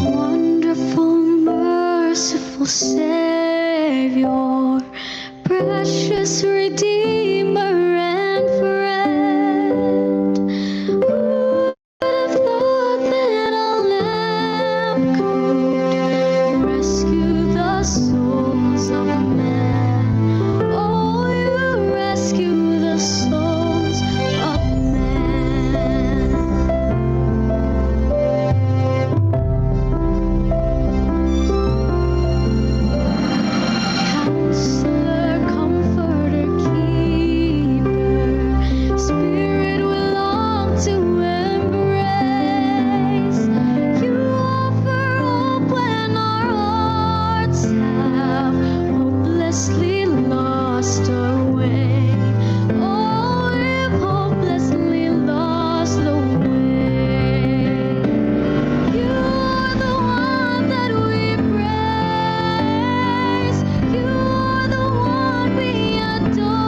Wonderful, merciful Savior, precious Redeemer and friend. Who would have thought that a lamb could rescue the souls of men? Oh, you rescue the souls of men. Counselor, comforter, keeper, Spirit we long to embrace. You offer hope when our hearts have hopelessly lost our way. Oh, we've hopelessly lost the way. You are the one that we praise. You are the one we adore.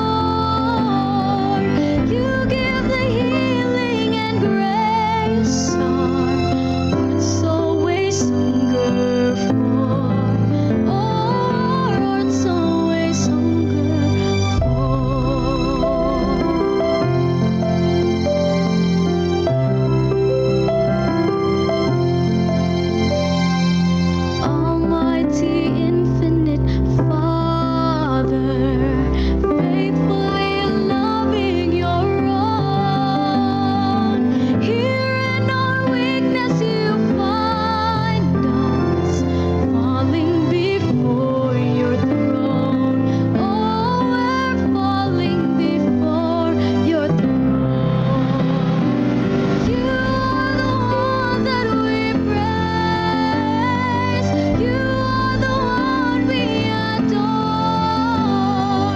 You give the healing and grace our hearts always hunger for. Oh, our hearts always hunger for. Almighty, infinite Father, faithfully loving your own. Here in our weakness you find us, falling before your throne. Oh, we're falling before your throne. You are the one that we praise. You are the one we adore.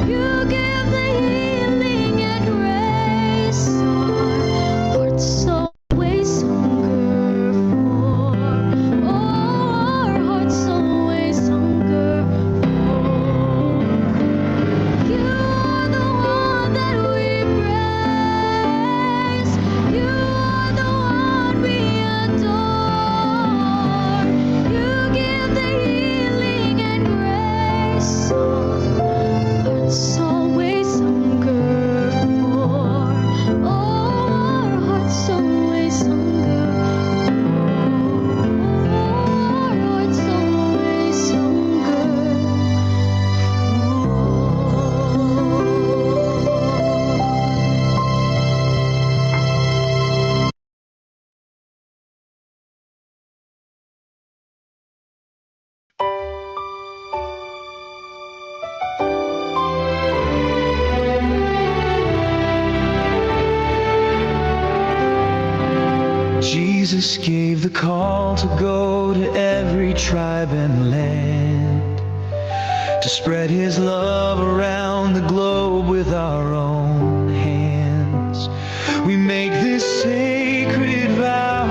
You give the healing and grace our hearts always hunger for. Oh, our hearts always hunger for. You are the one that we praise. You are the one we adore. You give the healing and grace our hearts always hunger for. Oh, our hearts always hunger for. Our hearts always hunger Jesus gave the call to go to every tribe and land, to spread his love around the globe with our own hands. We make this sacred vow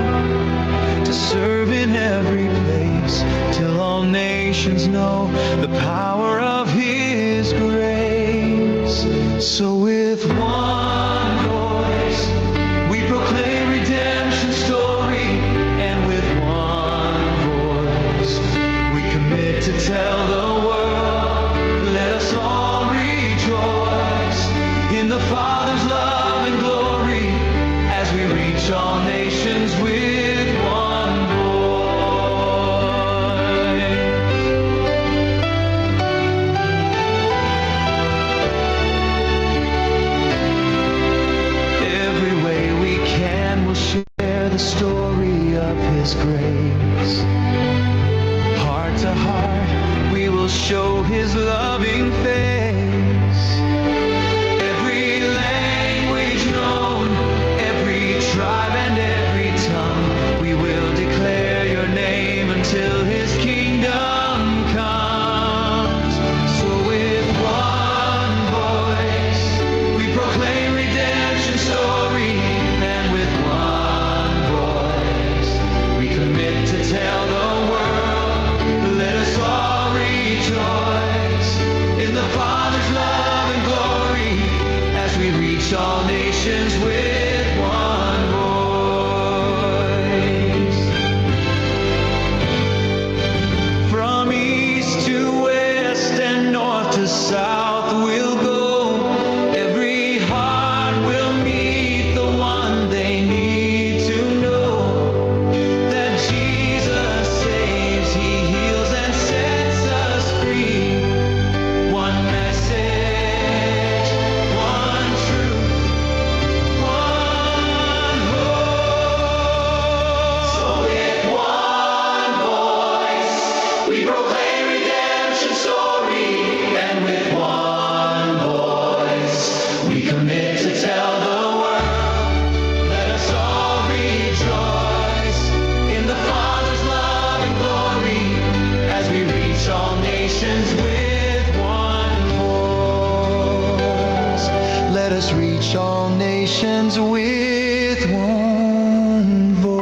to serve in every place, till all nations know the power of his grace. So with one voice we proclaim redemption's story, and with one voice we commit to tell the world. Let us all rejoice in the Father's love and glory, as we reach all nations with one voice. Every way we can, we'll share the story of his grace. Heart to heart, we will show his loving face. Every language known, every tribe and every tongue, we will declare your name until his kingdom comes. So with one voice we proclaim redemption's story, and with one voice we commit to tell the world. Let us all rejoice in the all nations with one voice. From east to west and north to south we'll go. Every heart will meet the one they need to know. That Jesus saves, He heals and sets us free. One message, one truth, one hope. So with one voice we proclaim redemption's story, and with one voice we commit to tell the world. Let us all rejoice in the Father's love and glory as we reach all nations with one voice. Let us reach all nations with one voice.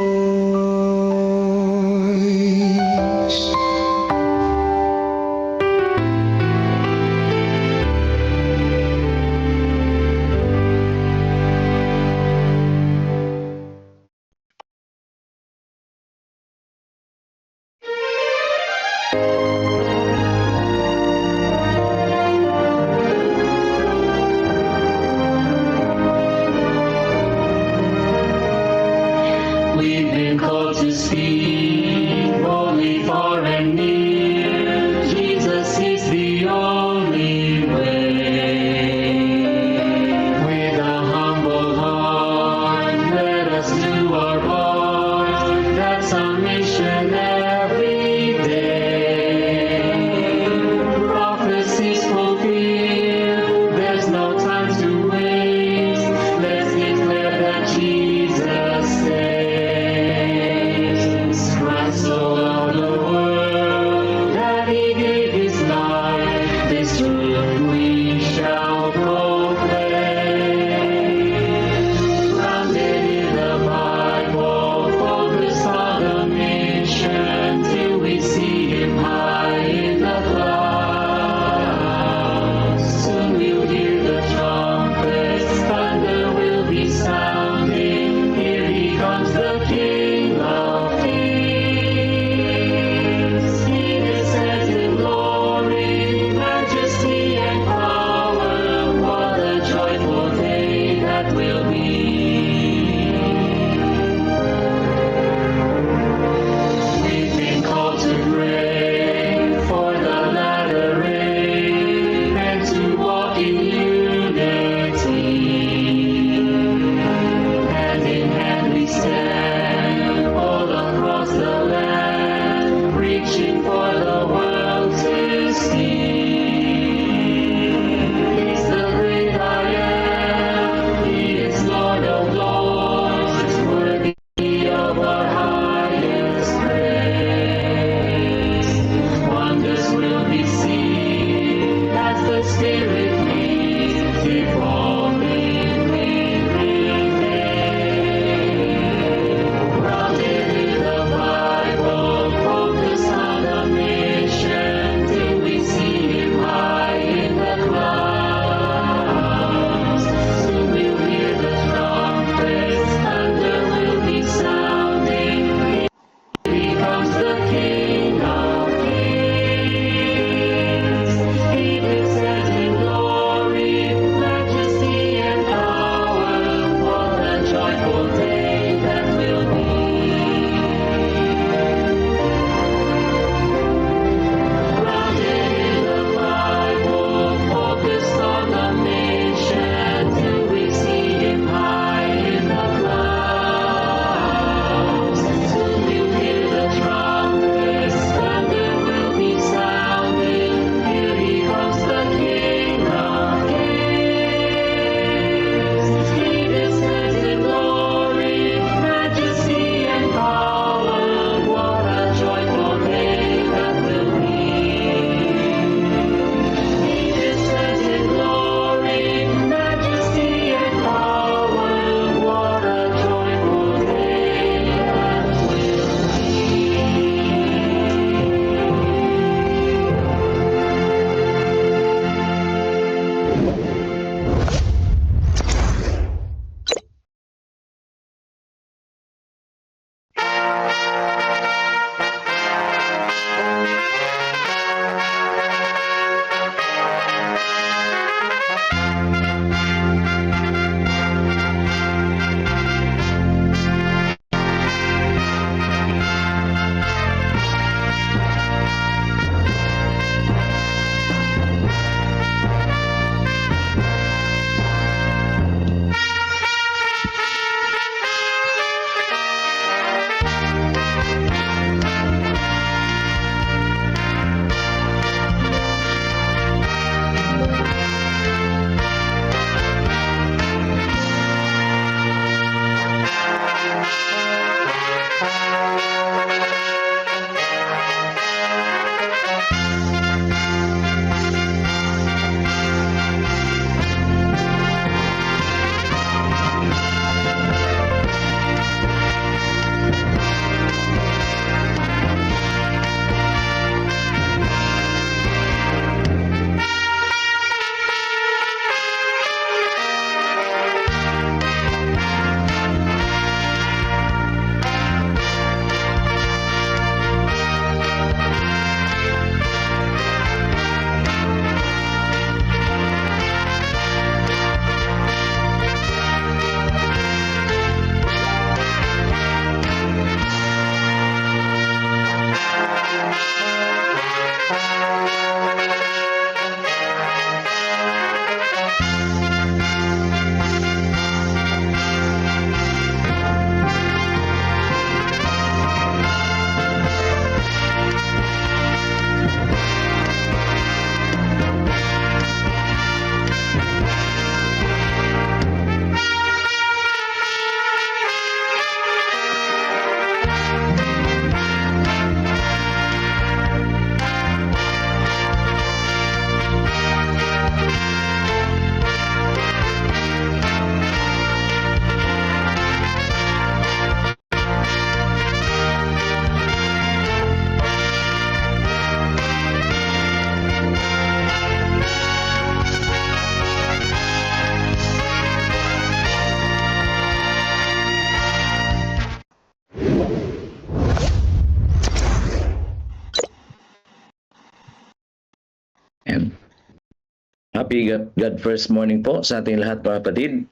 Happy God First morning po sa ating lahat mga kapatid.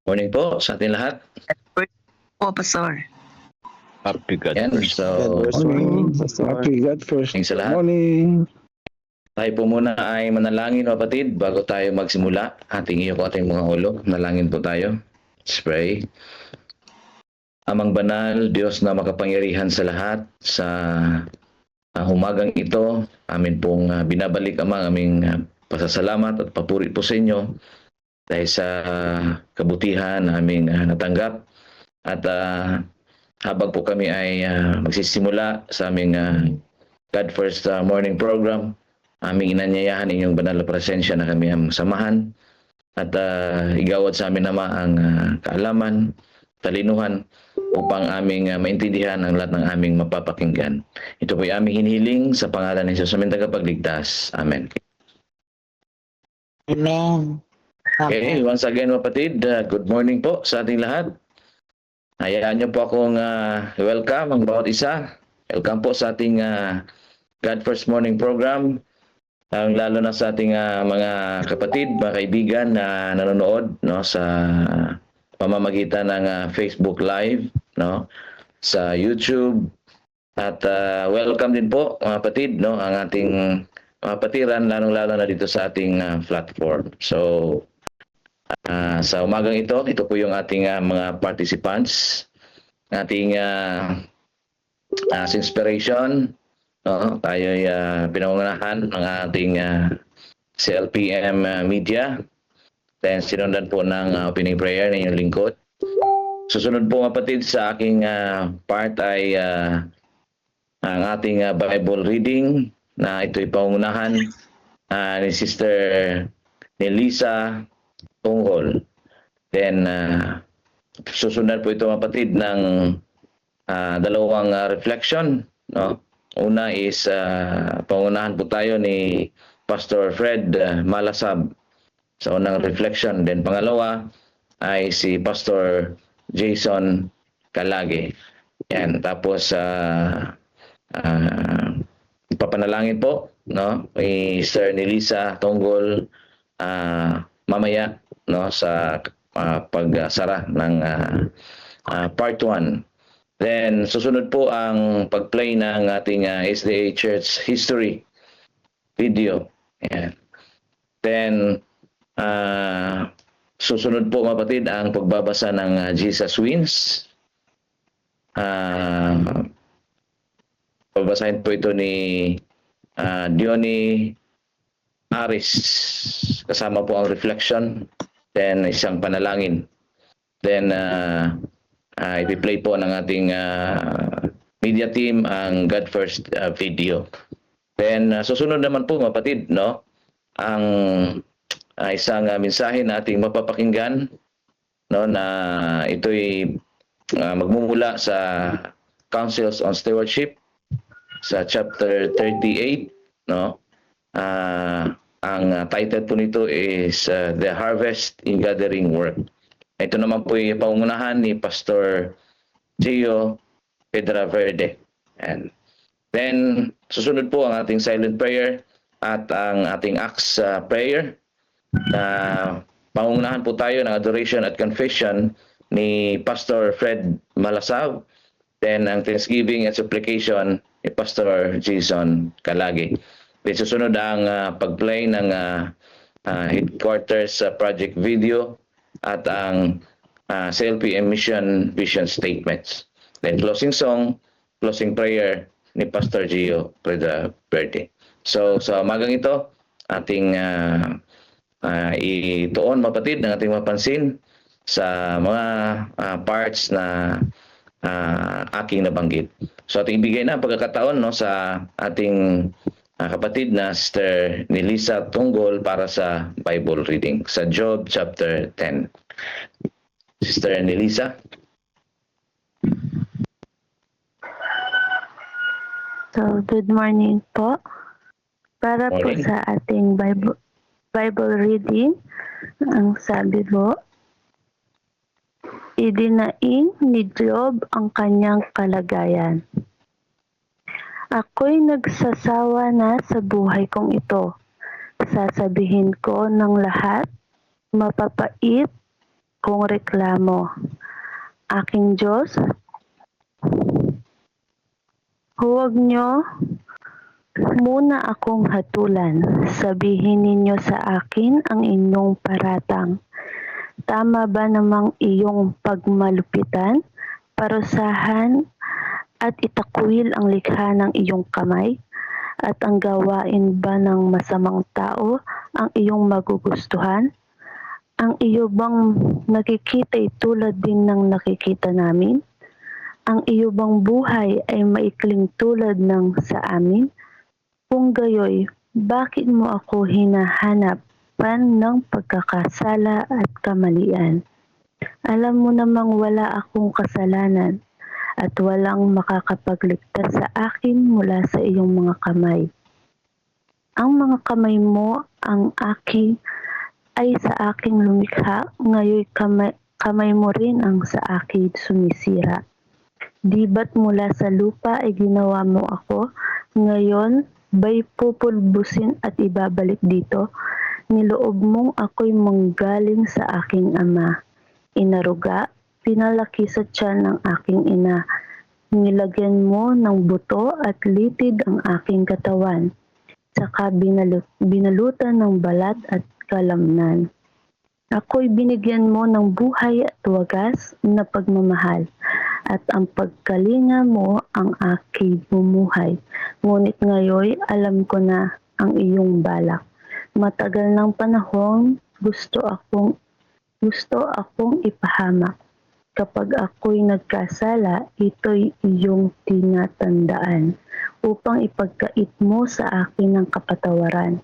Morning po sa ating lahat. Po, Pastor. Happy God Yan, first. so Morning. Happy God first. Thanks sa lahat. Morning. Tayo po muna ay manalangin mga kapatid bago tayo magsimula. Ating iyo po ating mga ulo. Nalangin po tayo. Let's pray. Amang banal, Diyos na makapangyarihan sa lahat, sa umagang ito, amin pong binabalik aming pasasalamat at papuri po sa inyo dahil sa kabutihan na aming natanggap. At habang po kami ay magsisimula sa aming God First morning program, aming inanyayahan inyong banal na presensya na kami ang samahan at igawad sa amin naman ang kaalaman, talinuhan upang aming maintindihan ang lahat ng aming mapapakinggan. Ito po ay aming hinihiling sa pangalan ni Jesus aming tagapagligtas. Amen. Amen. Okay, once again kapatid, good morning po sa ating lahat. Hayaan niyo po akong welcome ang bawat isa. Welcome po sa ating God First Morning program. Lalo na sa ating mga kapatid, mga kaibigan na nanonood no, sa pamamagitan ng Facebook Live, no, sa YouTube. At welcome din po mga kapatid, no, ang ating mga patiran, lalong-lalo na dito sa ating platform. So, sa umagang ito po yung ating mga participants, ating inspiration. Tayo ay pinangunahan ng ating CLPM media. Then sinundan po ng opening prayer ng inyong lingkod. Susunod po kapatid sa aking part ay ang ating Bible reading na ito'y pangunahan ni Sister Nelisa Tunggol. Then susundan po ito kapatid ng dalawang reflection, no? Una is pangunahan po tayo ni Pastor Fred Malasab sa unang reflection. Then pangalawa ay si Pastor Jason Kalage. Yan, tapos ipapanalangin po, no, kay Sister Nelisa Tunggol mamaya, no, sa pagsara ng part 1. Then susunod po ang pag-play ng ating SDA Church History video. Ayan. Then susunod po kapatid ang pagbabasa ng Jesus Wins. Babasahin po ito ni Diony Aris. Kasama po ang reflection. Then isang panalangin. Then ipi-play po ng ating media team ang God First video. Then susunod naman po kapatid, no, ang isang mensahe na ating mapapakinggan, no, na ito'y magmumula sa Councils on Stewardship sa chapter 38, no. Ang title po nito is The Harvest in Gathering Work. Ito naman po ay pangunahan ni Pastor Gio Pedraverde. And then, susunod po ang ating silent prayer at ang ating Acts prayer. Pangunahan po tayo ng adoration at confession ni Pastor Fred Malasab. Then, ang thanksgiving at supplication ni Pastor Jason Kalage. Then, susunod ang pag-play ng headquarters project video at ang CLPM mission vision statements. Then closing song, closing prayer ni Pastor Gio Pedraverde. So sa umagang ito, ating ituon mapatid ng ating mapansin sa mga parts na aking nabanggit. So ating ibigay na pagkakataon, no, sa ating kapatid na Sister Nelisa Tunggol para sa Bible reading sa Job chapter 10. Sister Nelisa. So, good morning po. Para po Morning. sa ating Bible reading, ang sabi po, idinaing ni Job ang kanyang kalagayan. Ako'y nagsasawa na sa buhay kong ito. Sasabihin ko ng lahat, mapapait kong reklamo. Aking Diyos, huwag niyo muna akong hatulan. Sabihin ninyo sa akin ang inyong paratang. Tama ba namang iyong pagmalupitan, parusahan at itakwil ang likha ng iyong kamay? At ang gawain ba ng masamang tao ang iyong magugustuhan? Ang iyo bang nakikita ay tulad din ng nakikita namin? Ang iyo bang buhay ay maikling tulad ng sa amin? Kung gayoy, bakit mo ako hinahanapan ng pagkakasala at kamalian? Alam mo namang wala akong kasalanan at walang makakapagligtas sa akin mula sa iyong mga kamay. Ang mga kamay mo ay sa aking lumikha, ngayon kamay mo rin ang sa akin sumisira. Di ba't mula sa lupa ay ginawa mo ako, ngayon ba'y pupulbusin at ibabalik dito? Niloob mong ako'y manggaling sa aking ama. Inaruga, pinalaki sa tiyan ng aking ina. Nilagyan mo ng buto at litid ang aking katawan. Saka binalutan ng balat at kalamnan. Ako'y binigyan mo ng buhay at wagas na pagmamahal, at ang pagkalinga mo ang aking bumuhay. Ngunit ngayon alam ko na ang iyong balak. Matagal ng panahon gusto akong ipahamak. Kapag ako'y nagkasala, ito'y iyong tinatandaan upang ipagkait mo sa akin ang kapatawaran.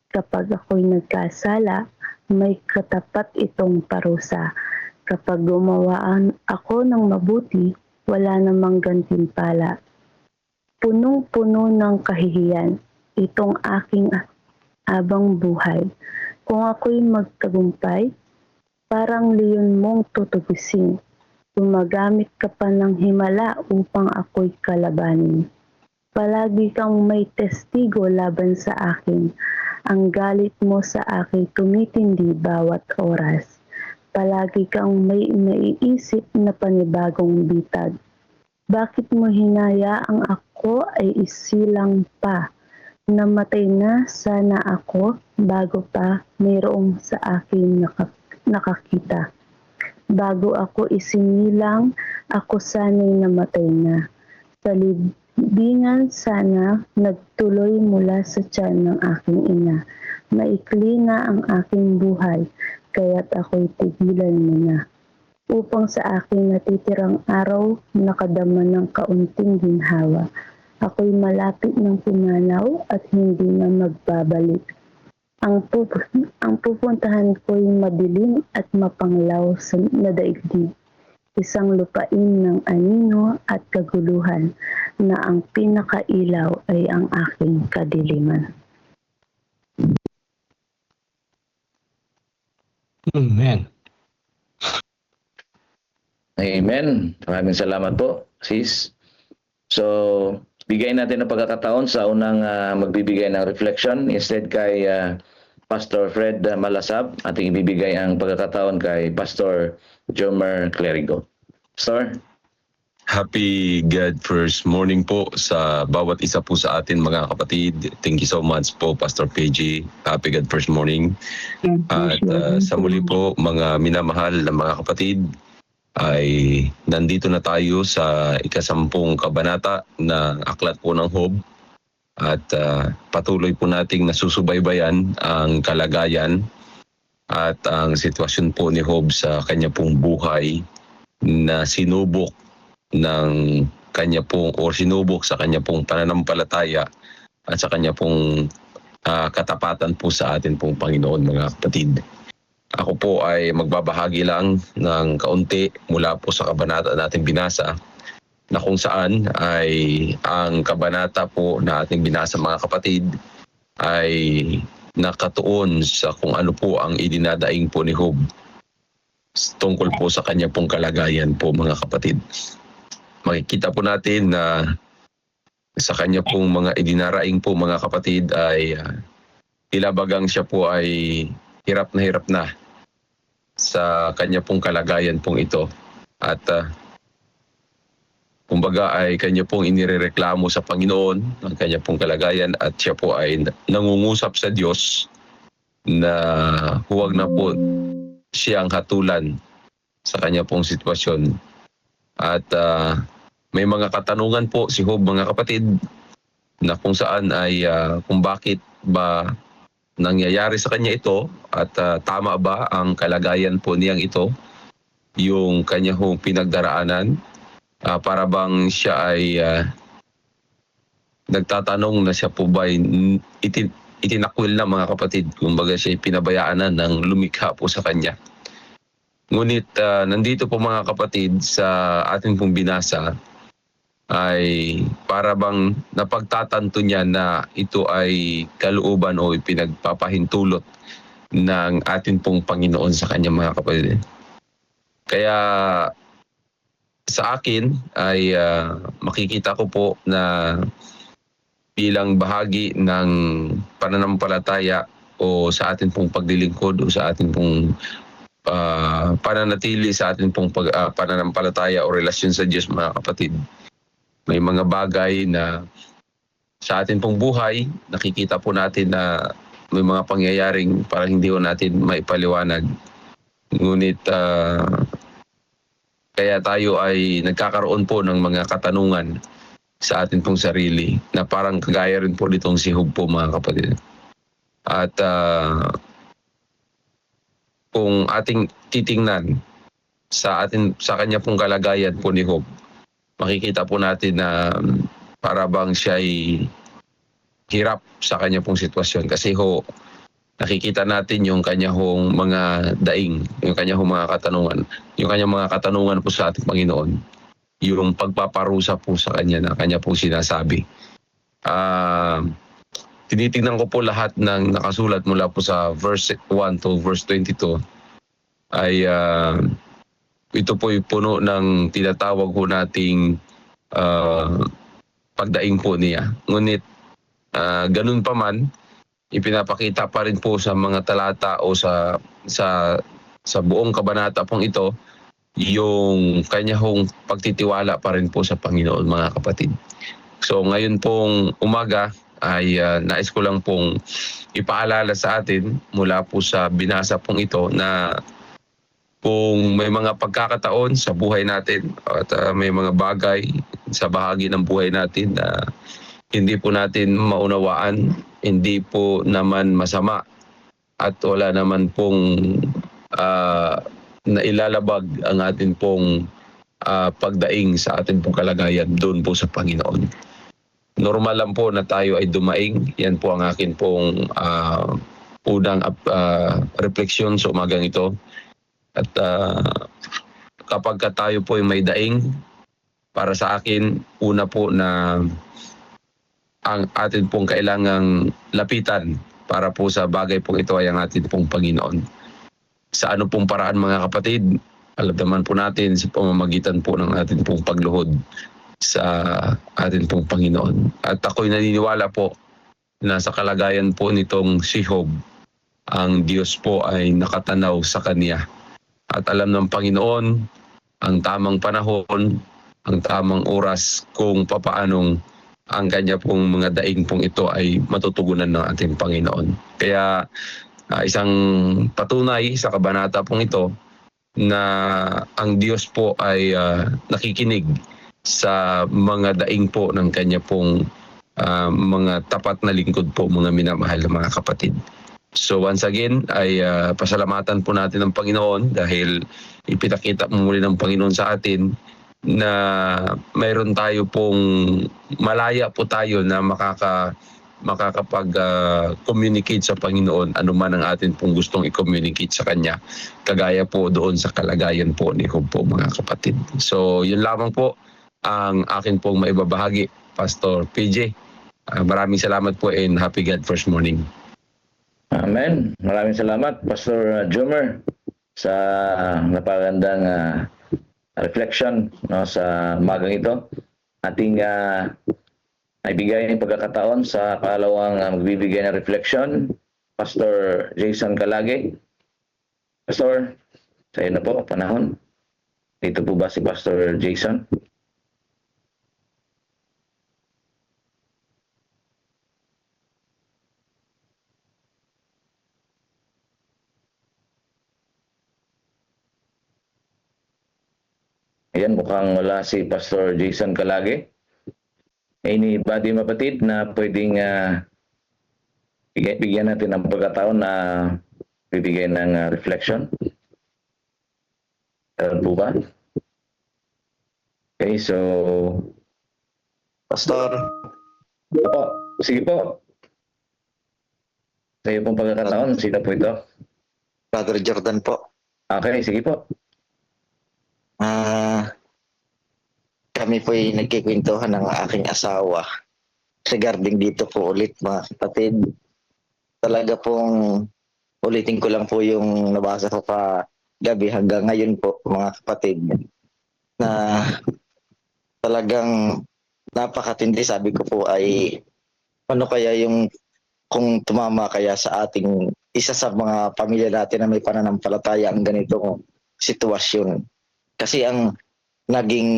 Kapag ako'y nagkasala, may katapat itong parusa. Kapag gumawaan ako ng mabuti, wala namang gantimpala. Punong-puno ng kahihiyan itong aking abang buhay. Kung ako'y magtagumpay, parang leon mong tutubusin. Gumagamit ka pa ng himala upang ako'y kalabanin. Palagi kang may testigo laban sa akin. Ang galit mo sa akin tumitindi bawat oras. Palagi kang may naiisip na panibagong bitag. Bakit mo hinayaang ako ay isilang pa? Namatay na sana ako bago pa mayroong sa akin nakakita. Bago ako isinilang, ako sana'y namatay na. Sa libingan sana nagtuloy mula sa tiyan ng aking ina. Maikli na ang aking buhay, kaya't ako'y tigilan mo na. Upang sa aking natitirang araw, nakadama ng kaunting ginhawa. Ako'y malapit ng pumanaw at hindi na magbabalik. Ang pupuntahan ko'y madilim at mapanglaw na daigdig. Isang lupain ng anino at kaguluhan na ang pinakailaw ay ang aking kadiliman. Amen. Amen. Maraming salamat po, sis. So, bigay natin ang pagkakataon sa unang magbibigay ng reflection. Instead kay Pastor Fred Malasab, ating ibibigay ang pagkakataon kay Pastor Jomer Clerigo. Pastor? Happy God First Morning po sa bawat isa po sa atin mga kapatid. Thank you so much po Pastor PG. Happy God First Morning. At sa muli po mga minamahal na mga kapatid, ay nandito na tayo sa ikasampung kabanata ng aklat po ng Job. At patuloy po nating nasusubaybayan ang kalagayan at ang sitwasyon po ni Job sa kanya pong buhay na sinubok ng kanya pong o sinubok sa kanya pong pananampalataya at sa kanya pong katapatan po sa atin pong Panginoon mga kapatid. Ako po ay magbabahagi lang ng kaunti mula po sa kabanata natin binasa na kung saan ay ang kabanata po na ating binasa mga kapatid ay nakatuon sa kung ano po ang idinadaing po ni Job tungkol po sa kanya pong kalagayan po mga kapatid. Makikita po natin na sa kanya pong mga idinaraing po mga kapatid ay tila bagang siya po ay hirap na sa kanya pong kalagayan pong ito. At kumbaga ay kanya pong inirereklamo sa Panginoon ang kanya pong kalagayan at siya po ay nangungusap sa Diyos na huwag na po siyang hatulan sa kanya pong sitwasyon. At may mga katanungan po si Job, mga kapatid, na kung saan ay kung bakit ba nangyayari sa kanya ito at tama ba ang kalagayan po niyang ito, yung kanya hong pinagdaraanan. Para bang siya ay nagtatanong na siya po ba ay itinakwil na, mga kapatid. Kumbaga siya ay pinabayaan na ng lumikha po sa kanya. Ngunit nandito po, mga kapatid, sa ating pong binasa ay para bang napagtatanto niya na ito ay kalooban o ipinagpapahintulot ng ating pong Panginoon sa kanya, mga kapatid. Kaya sa akin ay makikita ko po na bilang bahagi ng pananampalataya o sa atin pong paglilingkod o sa atin pong pananatili sa atin pong pananampalataya o relasyon sa Diyos, mga kapatid, may mga bagay na sa atin pong buhay, nakikita po natin na may mga pangyayaring parang hindi po natin maipaliwanag. Ngunit kaya tayo ay nagkakaroon po ng mga katanungan sa atin pong sarili na parang kagaya rin po nitong si Job po, mga kapatid. At kung ating titingnan sa kanya pong kalagayan po ni Job, makikita po natin na para bang siya ay hirap sa kanya pong sitwasyon. Kasi nakikita natin yung kanya hong mga daing, yung kanya hong mga katanungan, yung kanya mga katanungan po sa ating Panginoon, yung pagpaparusa po sa kanya na kanya pong sinasabi. Tinitingnan ko po lahat ng nakasulat mula po sa verse 1 to verse 22 ay ito po yung puno ng tinatawag po nating pagdaing po niya. Ngunit ganun pa man, ipinapakita pa rin po sa mga talata o sa buong kabanata pong ito yung kanya hong pagtitiwala pa rin po sa Panginoon, mga kapatid. So ngayon pong umaga ay nais ko lang pong ipaalala sa atin mula po sa binasa pong ito na kung may mga pagkakataon sa buhay natin at may mga bagay sa bahagi ng buhay natin na hindi po natin maunawaan, hindi po naman masama at wala naman pong nailalabag ang atin pong pagdaing sa atin pong kalagayan doon po sa Panginoon. Normal lang po na tayo ay dumaing. Yan po ang akin pong unang refleksyon sa umagang ito. At kapag tayo po ay may daing, para sa akin, una po na ang atin pong kailangang lapitan para po sa bagay pong ito ay ang atin pong Panginoon. Sa ano pong paraan, mga kapatid, alam naman po natin sa pamamagitan po ng atin pong pagluhod sa atin pong Panginoon. At ako'y naniniwala po na sa kalagayan po nitong si Job, ang Diyos po ay nakatanaw sa kanya. At alam ng Panginoon ang tamang panahon, ang tamang oras kung papaanong ang kanya pong mga daing pong ito ay matutugunan ng ating Panginoon. Kaya isang patunay sa kabanata pong ito na ang Diyos po ay nakikinig sa mga daing po ng kanya pong mga tapat na lingkod po, mga minamahal na mga kapatid. So once again ay pasalamatan po natin ang Panginoon dahil ipinakita muli ng Panginoon sa atin na mayroon tayo pong malaya po tayo na makakapag-communicate sa Panginoon anuman ang atin pong gustong i-communicate sa Kanya, kagaya po doon sa kalagayan po ni Job po, mga kapatid. So yun lamang po ang akin pong maibabahagi, Pastor PJ. Maraming salamat po and happy God First Morning. Amen. Maraming salamat, Pastor Jomer, sa napagandang reflection sa umagang ito. Ating ibigay ng pagkakataon sa kalawang magbibigay ng reflection Pastor Jason Calage. Pastor, sa'yo na po, panahon. Dito po ba si Pastor Jason? Ayan, mukhang wala si Pastor Jason Calage. Anybody mapatid na pwedeng bigyan natin ng pagkataon na bibigyan ng reflection? Meron po ba? Okay, so... Pastor, Opo, sige po. Sa iyo pong pagkakataon, sino po ito? Brother Jordan po. Okay, sige po. Kami po ay nagkikwentuhan ng aking asawa regarding dito po ulit mga kapatid. Talaga pong ulitin ko lang po yung nabasa ko pa gabi hanggang ngayon po mga kapatid na talagang napakatindi. Sabi ko po ay ano kaya yung kung tumama kaya sa ating isa sa mga pamilya natin na may pananampalataya ang ganitong sitwasyon. Kasi ang naging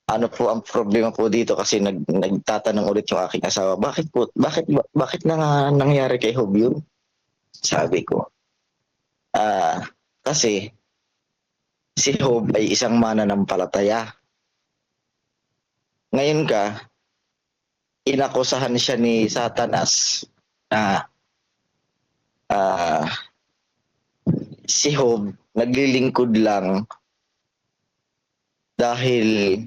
ano po ang problema po dito kasi nagtatanong ulit yung aking asawa, bakit na nangyari kay Job yun? Sabi ko. Kasi si Job ay isang mananampalataya. Ngayon inakusahan siya ni Satanas na si Job naglilingkod lang dahil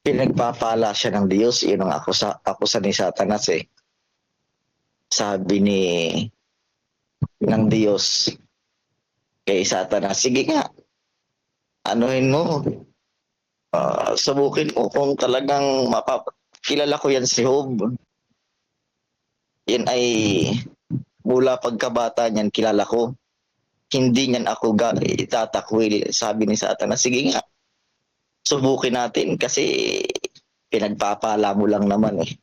pinagpapala siya ng Diyos. Yun ang akusa ni Satanas eh. Sabi ng Diyos kay Satanas, sige nga, anuhin mo, subukin mo kung talagang kilala ko yan si Job. Yan ay mula pagkabata niyan kilala ko. Hindi niyan ako itatakwil. Sabi ni Satanas, sige nga, subukin natin kasi pinagpapala mo lang naman eh.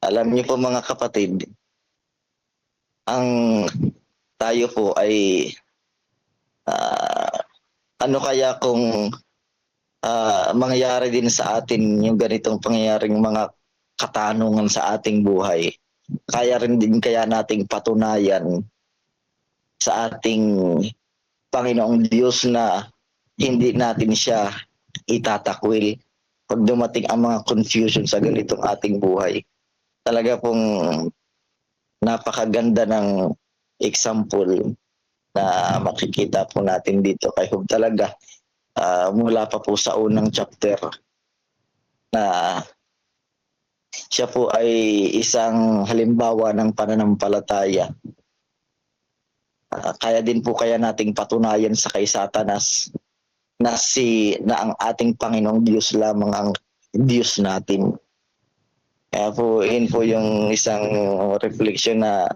Alam niyo po mga kapatid, ang tayo po ay ano kaya kung mangyayari din sa atin yung ganitong pangyayaring mga katanungan sa ating buhay. Kaya rin din kaya nating patunayan sa ating Panginoong Diyos na hindi natin siya itatakwil pag dumating ang mga confusion sa ganitong ating buhay. Talaga pong napakaganda ng example na makikita po natin dito kay Job talaga mula pa po sa unang chapter na siya po ay isang halimbawa ng pananampalataya. Kaya din po kaya nating patunayan sa kay Satanas na ang ating Panginoong Diyos lamang ang Diyos natin. Kaya po, yun po yung isang reflection na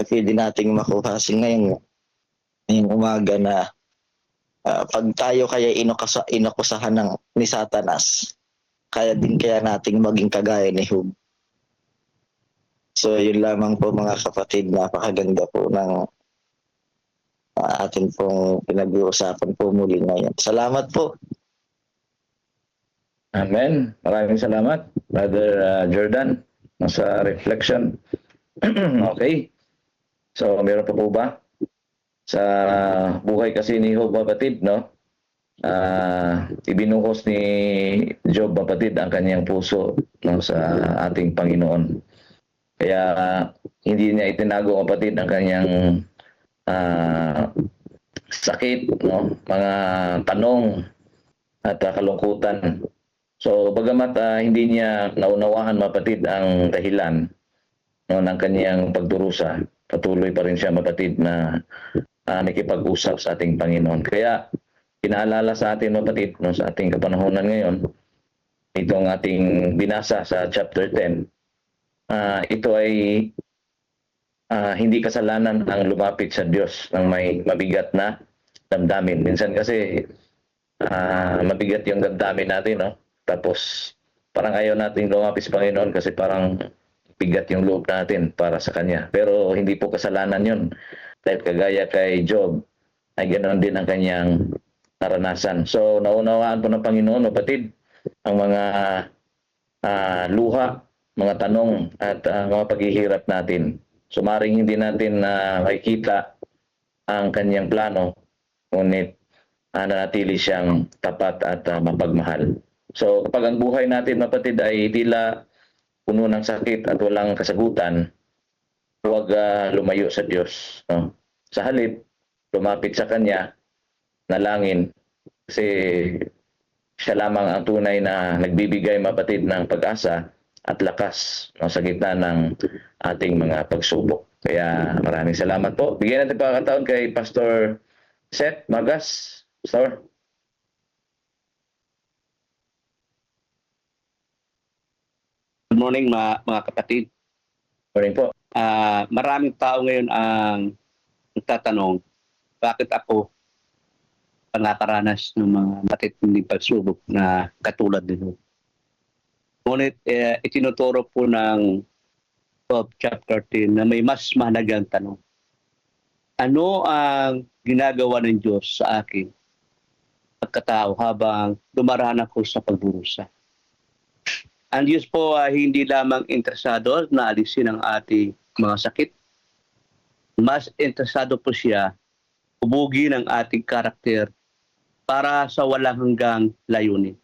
pwede nating makuha ngayong umaga na pag tayo kaya inakusahan ni Satanas, kaya din kaya nating maging kagaya ni Job. So yun lamang po mga kapatid, napakaganda po ng atin pong pinag-uusapan po muli ngayon. Salamat po. Amen. Maraming salamat, Brother Jordan, sa reflection. Okay. So, meron pa po ba? Sa buhay kasi ni Job, kapatid, no? Ibinuhos ni Job, kapatid, ang kanyang puso, no, sa ating Panginoon. Kaya hindi niya itinago, kapatid, ang kanyang sakit, no? Mga tanong at kalungkutan. So, bagamat hindi niya naunawahan, mapatid, ang dahilan, no, ng kanyang pagdurusa, patuloy pa rin siya, mapatid, na nakipag-usap sa ating Panginoon. Kaya, pinaalala sa atin, mapatid, no, sa ating kapanahonan ngayon, itong ating binasa sa chapter 10, ito ay hindi kasalanan ang lumapit sa Diyos ng may mabigat na damdamin. Minsan kasi mabigat yung damdamin natin, no? Tapos parang ayaw nating lumapit sa Panginoon kasi parang bigat yung loob natin para sa Kanya. Pero hindi po kasalanan yun. Dahil kagaya kay Job, ay ganoon din ang kanyang naranasan. So naunawaan po ng Panginoon, kapatid, ang mga luha, mga tanong at mga paghihirap natin. So maring hindi natin makikita ang kanyang plano, ngunit nanatili siyang tapat at mapagmahal. So kapag ang buhay natin, kapatid, ay tila puno ng sakit at walang kasagutan, huwag lumayo sa Diyos. No? Sa halip, lumapit sa Kanya, nalangin, kasi siya lamang ang tunay na nagbibigay, mapatid, ng pag-asa at lakas, no, sa gitna ng ating mga pagsubok. Kaya maraming salamat po. Bigyan natin pagkakataon kay Pastor Seth Magas. Pastor. Good morning mga kapatid. Morning po. Maraming tao ngayon ang nagtatanong, bakit ako nakaranas ng mga matitinding pagsubok na katulad nito. Ngunit itinuturo po ng Job chapter 10 na may mas mahalagang tanong. Ano ang ginagawa ng Diyos sa akin pagkatao habang dumaraan ako sa pagdurusa? Ang Diyos po ay hindi lamang interesado na alisin ang ating mga sakit. Mas interesado po siya hubugin ang ating karakter para sa walang hanggang layunin.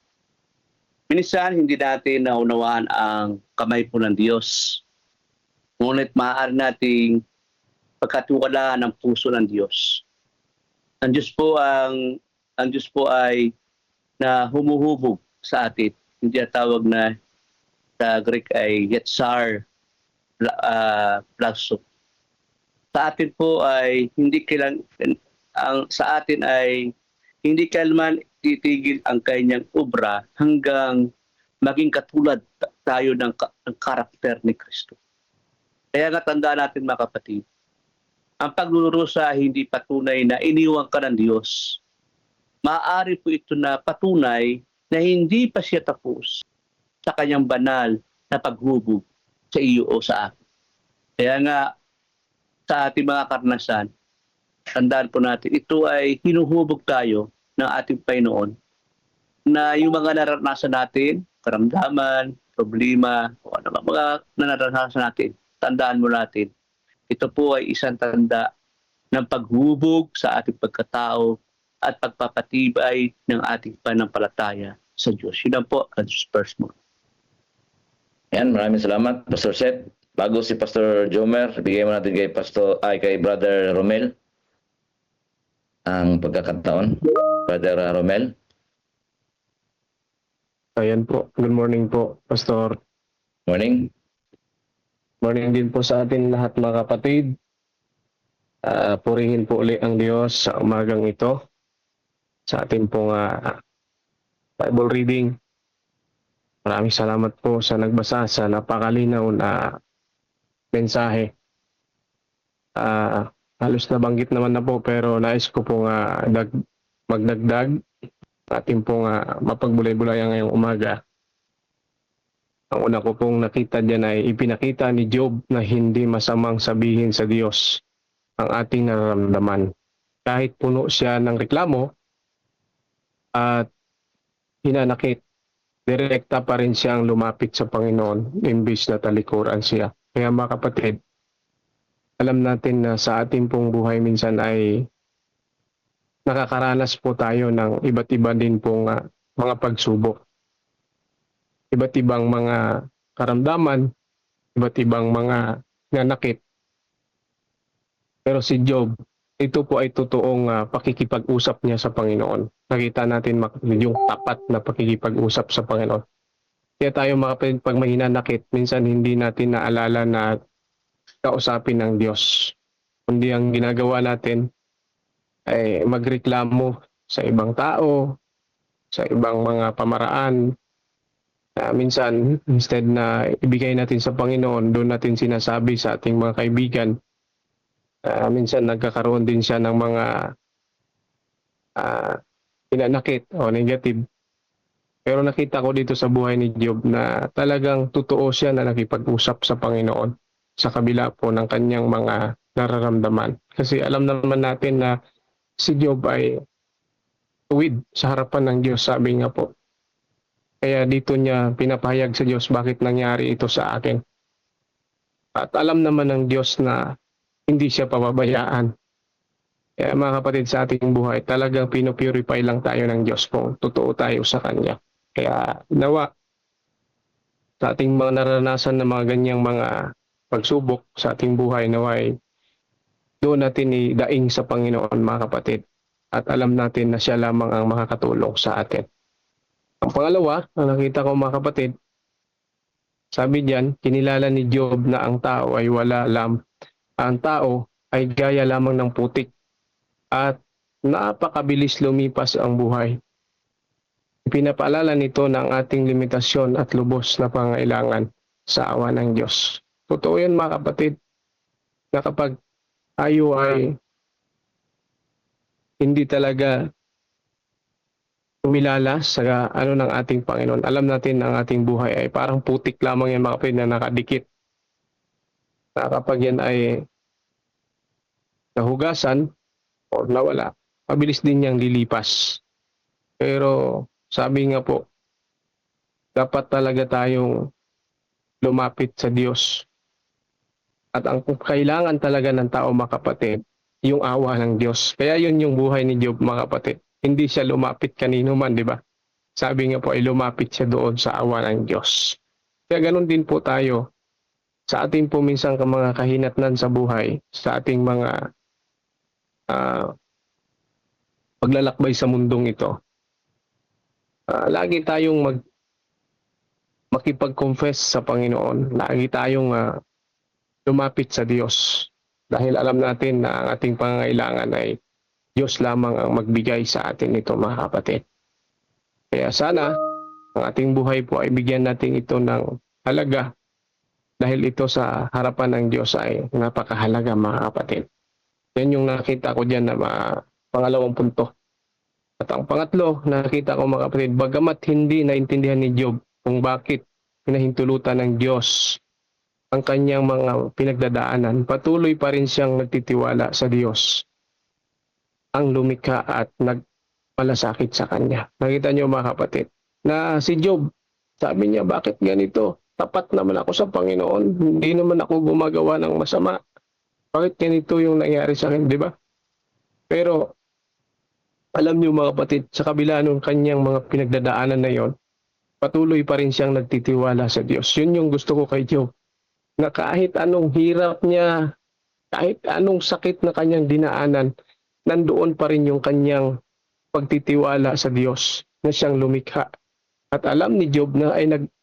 Minsan hindi natin naunawaan ang kamay po ng Diyos. Ngunit maaari nating pagkatiwalaan ng puso ng Diyos. Ang Diyos po ay na humuhubog sa atin. Hindi tawag na sa Greek ay Yetzar Plaso. Sa atin po ay hindi kailanman titigil ang kanyang obra hanggang maging katulad tayo ng karakter ni Kristo. Kaya nga tandaan natin mga kapatid, ang pagdurusa hindi patunay na iniwan ka ng Diyos. Maaari po ito na patunay na hindi pa siya tapos sa kanyang banal na paghubog sa iyo o sa akin. Kaya nga sa ating mga karanasan, tandaan po natin, ito ay hinuhubog tayo ng ating Panginoon na yung mga naranasan natin, karamdaman, problema, o ano mga naranasan natin, tandaan mo natin, ito po ay isang tanda ng paghubog sa ating pagkatao at pagpapatibay ng ating pananampalataya sa Diyos. Yun lang po, ang first mo. Yan, maraming salamat, Pastor Seth. Bago si Pastor Jomer, bigay mo natin kay Brother Romel ang pagkakataon. Brother Romel. Ayan po. Good morning po, Pastor. Morning. Morning din po sa atin lahat mga kapatid. Purihin po uli ang Diyos sa umagang ito. Sa ating pong Bible reading. Maraming salamat po sa nagbasa sa napakalinaw na mensahe. Halos nabanggit naman na po pero nais ko pong magdagdag. Ating pong mapagbulay-bulayan ngayong umaga. Ang una ko pong nakita dyan ay ipinakita ni Job na hindi masamang sabihin sa Diyos ang ating nararamdaman. Kahit puno siya ng reklamo at hinanakit, direkta pa rin siyang lumapit sa Panginoon imbis na talikuran siya. Kaya mga kapatid, alam natin na sa ating pong buhay minsan ay nakakaranas po tayo ng iba't iba din pong mga pagsubok. Iba't ibang mga karamdaman, iba't ibang mga nanakit. Pero si Job, ito po ay totoong pakikipag-usap niya sa Panginoon. Nakita natin yung tapat na pakikipag-usap sa Panginoon. Kaya tayo pag may hinanakit, minsan hindi natin naalala na kausapin ng Diyos. Kundi ang ginagawa natin ay magreklamo sa ibang tao, sa ibang mga pamaraan. Minsan, instead na ibigay natin sa Panginoon, doon natin sinasabi sa ating mga kaibigan. Minsan nagkakaroon din siya ng mga pinanakit o negative. Pero nakita ko dito sa buhay ni Job na talagang totoo siya na nakipag-usap sa Panginoon sa kabila po ng kanyang mga nararamdaman. Kasi alam naman natin na si Job ay tuwid sa harapan ng Diyos, sabi nga po. Kaya dito niya pinapahayag sa Diyos bakit nangyari ito sa akin. At alam naman ng Diyos na hindi siya pababayaan. Kaya mga kapatid, sa ating buhay, talagang pinupurify lang tayo ng Diyos kung totoo tayo sa Kanya. Kaya nawa, sa ating mga naranasan na mga ganyang mga pagsubok sa ating buhay, naway doon natin idaing sa Panginoon, mga kapatid. At alam natin na siya lamang ang makakatulong sa atin. Ang pangalawa, ang nakita ko mga kapatid, sabi diyan, kinilala ni Job na ang tao ay ang tao ay gaya lamang ng putik at napakabilis lumipas ang buhay. Pinapaalala nito ng ating limitasyon at lubos na pangailangan sa awa ng Diyos. Totoo yan mga kapatid, na kapag tayo ay hindi talaga umilala sa ng ating Panginoon, alam natin na ang ating buhay ay parang putik lamang yan mga kapatid na nakadikit. Na kapag yan ay nahugasan o nawala, mabilis din niyang lilipas. Pero sabi nga po, dapat talaga tayong lumapit sa Diyos. At ang kailangan talaga ng tao mga kapatid, yung awa ng Diyos. Kaya yun yung buhay ni Job mga kapatid. Hindi siya lumapit kanino man, di ba? Sabi nga po ay lumapit siya doon sa awa ng Diyos. Kaya ganun din po tayo sa ating po minsan mga kahinatnan sa buhay, sa ating mga paglalakbay sa mundong ito. Lagi tayong makipag-confess sa Panginoon. Lagi tayong lumapit sa Diyos. Dahil alam natin na ang ating pangangailangan ay Diyos lamang ang magbigay sa atin ito mga kapatid. Kaya sana ang ating buhay po ay bigyan natin ito ng halaga. Dahil ito sa harapan ng Diyos ay napakahalaga mga kapatid. Yan yung nakita ko dyan na pangalawang punto. At ang pangatlo, nakita ko mga kapatid, bagamat hindi naintindihan ni Job kung bakit pinahintulutan ng Diyos ang kanyang mga pinagdadaanan, patuloy pa rin siyang nagtitiwala sa Diyos, ang lumikha at nagmalasakit sa kanya. Nakita niyo mga kapatid, na si Job, sabi niya, bakit ganito? Tapat naman ako sa Panginoon, hindi naman ako gumagawa ng masama. Bakit ganito yung nangyari sa akin, di ba? Pero alam niyo mga kapatid, sa kabila ng kanyang mga pinagdadaanan na yon, patuloy pa rin siyang nagtitiwala sa Diyos. Yun yung gusto ko kay Job. Na kahit anong hirap niya, kahit anong sakit na kanyang dinaanan, nandoon pa rin yung kanyang pagtitiwala sa Diyos na siyang lumikha. At alam ni Job na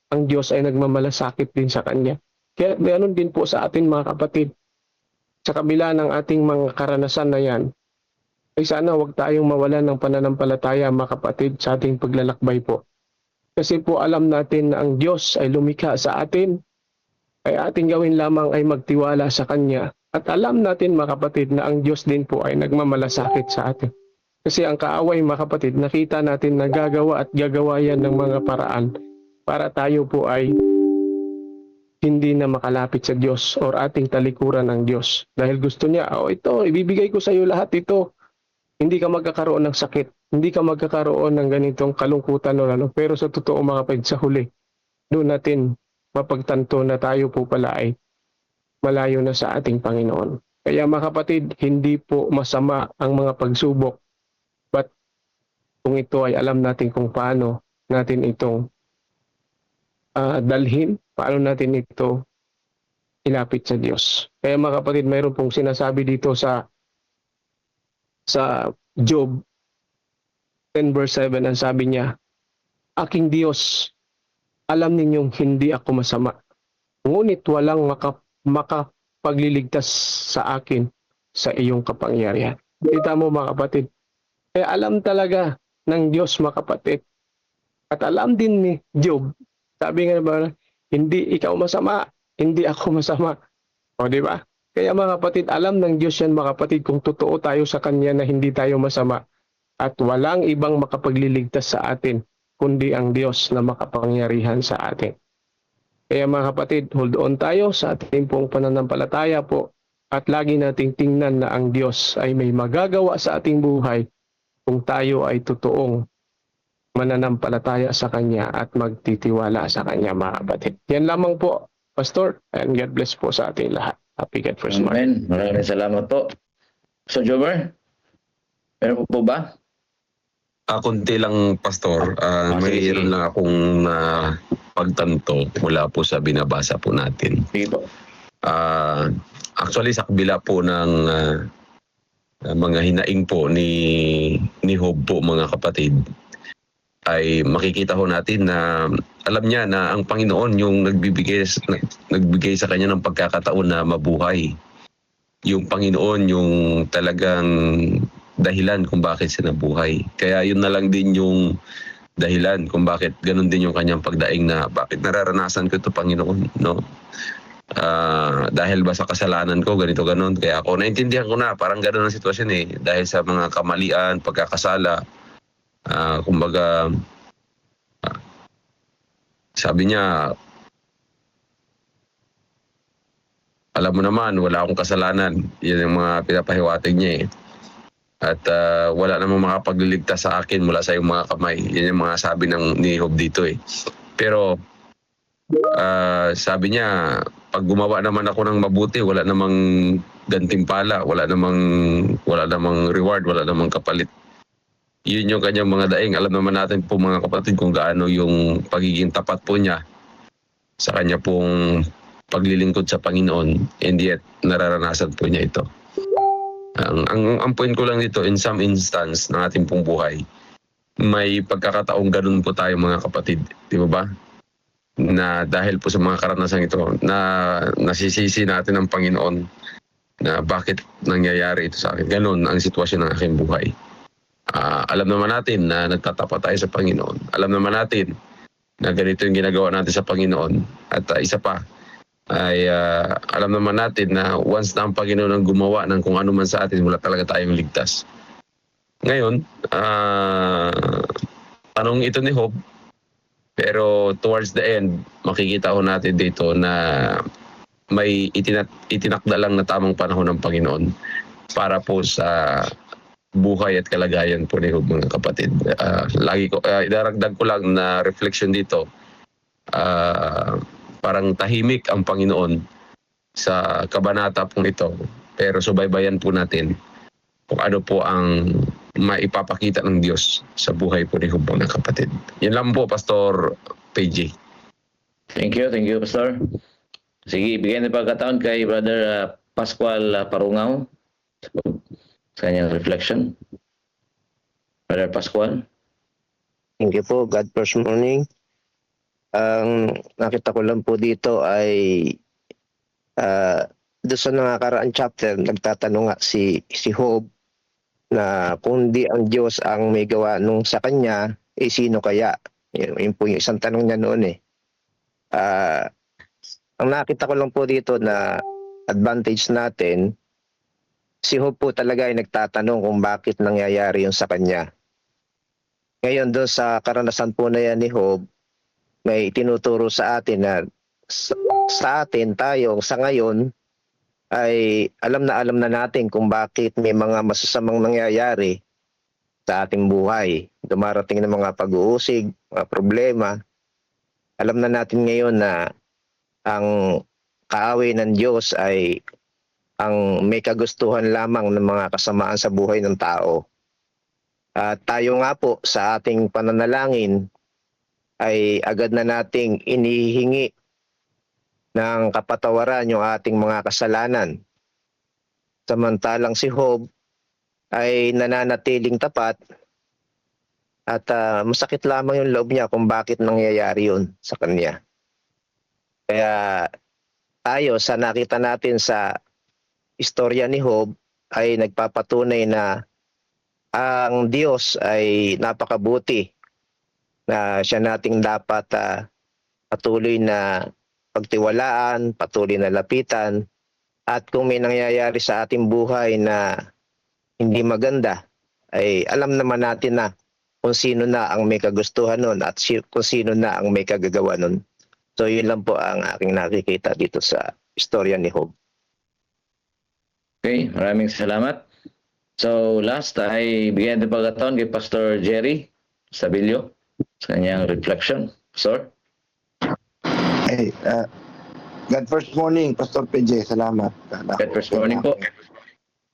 ang Diyos ay nagmamalasakit din sa kanya. Kaya ganoon din po sa atin mga kapatid. Sa kabila ng ating mga karanasan na yan, ay sana huwag tayong mawalan ng pananampalataya mga kapatid sa ating paglalakbay po. Kasi po alam natin na ang Diyos ay lumikha sa atin, ay ating gawin lamang ay magtiwala sa Kanya. At alam natin mga kapatid na ang Diyos din po ay nagmamalasakit sa atin. Kasi ang kaaway mga kapatid, nakita natin na gagawa at gagawa yan ng mga paraan para tayo po ay hindi na makalapit sa Diyos or ating talikuran ng Diyos. Dahil gusto niya, ito, ibibigay ko sa iyo lahat ito. Hindi ka magkakaroon ng sakit, hindi ka magkakaroon ng ganitong kalungkutan o ano. Pero sa totoo mga kapatid, sa huli, doon natin mapagtanto na tayo po pala ay malayo na sa ating Panginoon. Kaya mga kapatid, hindi po masama ang mga pagsubok. But kung ito ay alam natin kung paano natin itong dalhin, paano natin ito ilapit sa Diyos. Kaya mga kapatid, mayroon pong sinasabi dito sa Job 10 verse 7, ang sabi niya, aking Diyos, alam ninyong hindi ako masama, ngunit walang makapagliligtas sa akin sa iyong kapangyarihan. Kita mo mga kapatid, kaya alam talaga ng Diyos mga kapatid, at alam din ni Job, sabi nga ba, hindi ikaw masama, hindi ako masama. O di ba? Kaya mga kapatid, alam ng Diyos yan mga kapatid kung totoo tayo sa Kanya na hindi tayo masama. At walang ibang makapagliligtas sa atin kundi ang Diyos na makapangyarihan sa atin. Kaya mga kapatid, hold on tayo sa ating pong pananampalataya po at lagi nating tingnan na ang Diyos ay may magagawa sa ating buhay kung tayo ay totoong mananampalataya sa Kanya at magtitiwala sa Kanya mga kapatid. Yan lamang po, Pastor, and God bless po sa ating lahat. Happy God First Morning. Amen. Maraming salamat po. So, Jomer, meron po ba? Konti lang, Pastor. Sige, Mayroon sige. lang akong pagtanto mula po sa binabasa po natin. Sige po. Actually, sa kabila po ng mga hinaing po ni Job po, mga kapatid, ay makikita ho natin na alam niya na ang Panginoon yung nagbigay sa kanya ng pagkakataon na mabuhay. Yung Panginoon yung talagang dahilan kung bakit siya nabuhay. Kaya yun na lang din yung dahilan kung bakit ganun din yung kanyang pagdaing na bakit nararanasan ko ito, Panginoon, no? Dahil ba sa kasalanan ko, ganito, ganun. Kaya ako, naintindihan ko na, parang ganun ang sitwasyon eh. Dahil sa mga kamalian, pagkakasala, kumbaga, sabi niya, alam mo naman, wala akong kasalanan. Yan yung mga pinapahiwatig niya eh. At wala namang makapagliligtas sa akin mula sa iyong mga kamay. Yan yung mga sabi ni Job dito eh. Pero sabi niya, pag gumawa naman ako ng mabuti, wala namang gantimpala, wala namang reward, wala namang kapalit. Yun yung kanyang mga daing. Alam naman natin po mga kapatid kung gaano yung pagiging tapat po niya sa kanya pong paglilingkod sa Panginoon, and yet nararanasan po niya ito. Ang point ko lang dito, in some instance ng ating pong buhay, may pagkakataong ganun po tayo mga kapatid, di ba? Na dahil po sa mga karanasan ito, na nasisisi natin ang Panginoon na bakit nangyayari ito sa akin. Ganun ang sitwasyon ng aking buhay. Alam naman natin na nagtatapat tayo sa Panginoon. Alam naman natin na ganito yung ginagawa natin sa Panginoon. At isa pa, ay alam naman natin na once na ang Panginoon ang gumawa ng kung ano man sa atin, wala talaga tayong ligtas. Ngayon, tanong ito ni Job, pero towards the end, makikita ko natin dito na may itinakda lang na tamang panahon ng Panginoon para po sa buhay at kalagayan po ni Job, mga kapatid. Idaragdag ko lang na reflection dito, parang tahimik ang Panginoon sa kabanata pong ito. Pero subaybayan po natin kung ano po ang maipapakita ng Diyos sa buhay po ni Job, mga kapatid. Yan lang po, Pastor PG. Thank you, Pastor. Sige, bigyan ng pagkataon kay Brother Pascual Parungaw sa kanyang reflection. Brother Pascual. Thank you po. God First Morning. Ang nakita ko lang po dito ay doon sa nakakaraang chapter, nagtatanong nga si Job na kung di ang Diyos ang may gawa nung sa kanya, sino kaya? Yun po yung isang tanong niya noon eh. Ang nakita ko lang po dito na advantage natin, si Job po talaga ay nagtatanong kung bakit nangyayari yun sa kanya. Ngayon doon sa karanasan po na yan ni Job, may tinuturo sa atin na sa atin tayo sa ngayon ay alam na natin kung bakit may mga masasamang nangyayari sa ating buhay. Dumarating ng mga pag-uusig, mga problema. Alam na natin ngayon na ang kaaway ng Diyos ay ang may kagustuhan lamang ng mga kasamaan sa buhay ng tao. At tayo nga po sa ating pananalangin ay agad na nating inihingi ng kapatawaran yung ating mga kasalanan. Samantalang si Job ay nananatiling tapat at masakit lamang yung loob niya kung bakit nangyayari yun sa kanya. Kaya tayo sa nakita natin sa istorya ni Job ay nagpapatunay na ang Diyos ay napakabuti na siya nating dapat patuloy na pagtiwalaan, patuloy na lapitan, at kung may nangyayari sa ating buhay na hindi maganda, ay alam naman natin na kung sino na ang may kagustuhan nun at kung sino na ang may kagagawa nun. So yun lang po ang aking nakikita dito sa istorya ni Job. Okay, maraming salamat. So last ay bigyan ng pagkataon kay Pastor Jerry Sabilio sa kanyang reflection. Pastor? Hey, God first morning, Pastor PJ. Salamat. Good first morning po.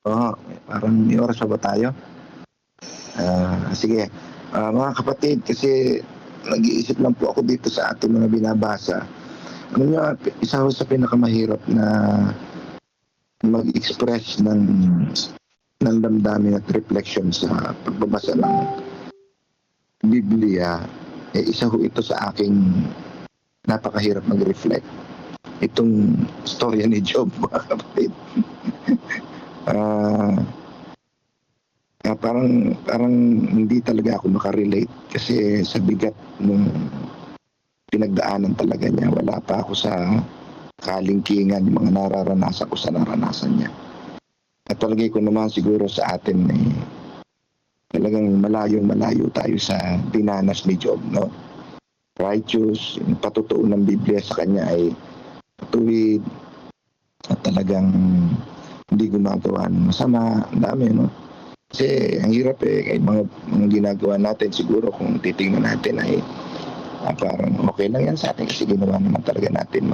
Oo, parang may oras pa ba tayo? Sige. Mga kapatid, kasi nag-iisip lang po ako dito sa ating mga binabasa. Ano nyo, isa ho sa pinakamahirap na mag-express ng damdamin at reflection sa pagbabasa ng Biblia, isa ho ito sa aking napakahirap mag-reflect. Itong storya ni Job, mga kapatid. Parang hindi talaga ako makarelate kasi sa bigat ng pinagdaanan talaga niya. Wala pa ako sa kalingkingan yung mga nararanasan ko sa naranasan niya. At palagay ko naman siguro sa atin talagang malayong-malayo tayo sa dinanas ni Job, no? Righteous, yung patutuo ng Biblia sa kanya ay tuwid at talagang hindi gumagawa ng masama. Ang dami, no? Kasi ang hirap kahit mga ginagawa natin siguro kung titingnan natin ay parang okay lang yan sa atin kasi ginawa naman talaga natin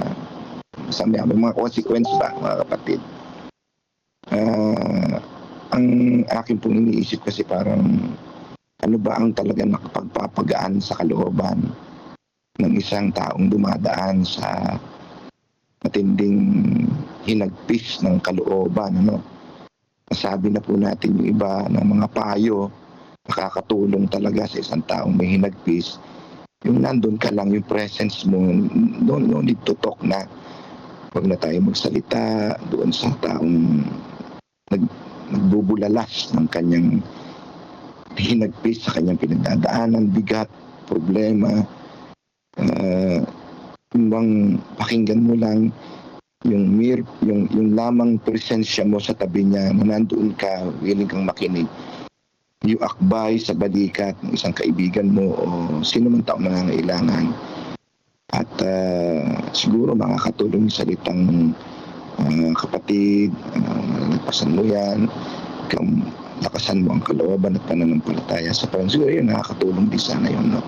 masama. May mga consequence ba, mga kapatid? Ang akin pong iniisip kasi parang ano ba ang talaga nakapagpapagaan sa kalooban ng isang taong dumadaan sa matinding hinagpis ng kalooban, ano? Sabi na po natin yung iba ng mga payo nakakatulong talaga sa isang taong may hinagpis. Yung nandun ka lang, yung presence mo, no need to talk na. Huwag na tayo magsalita doon sa taong nagbubulalas ng kanyang hinagpis sa kanyang pinagdadaanan, bigat, problema. Bang pakinggan mo lang yung lamang presensya mo sa tabi niya na nandoon ka, willing kang makinig. Yung akbay sa balikat ng isang kaibigan mo o sino man taong nangangailangan. At siguro makakatulong yung salitang kapatid, nalampasan mo yan, lakasan mo ang kalooban at pananampalataya sa Panginoon. Siguro yun, nakakatulong din sana yun, no?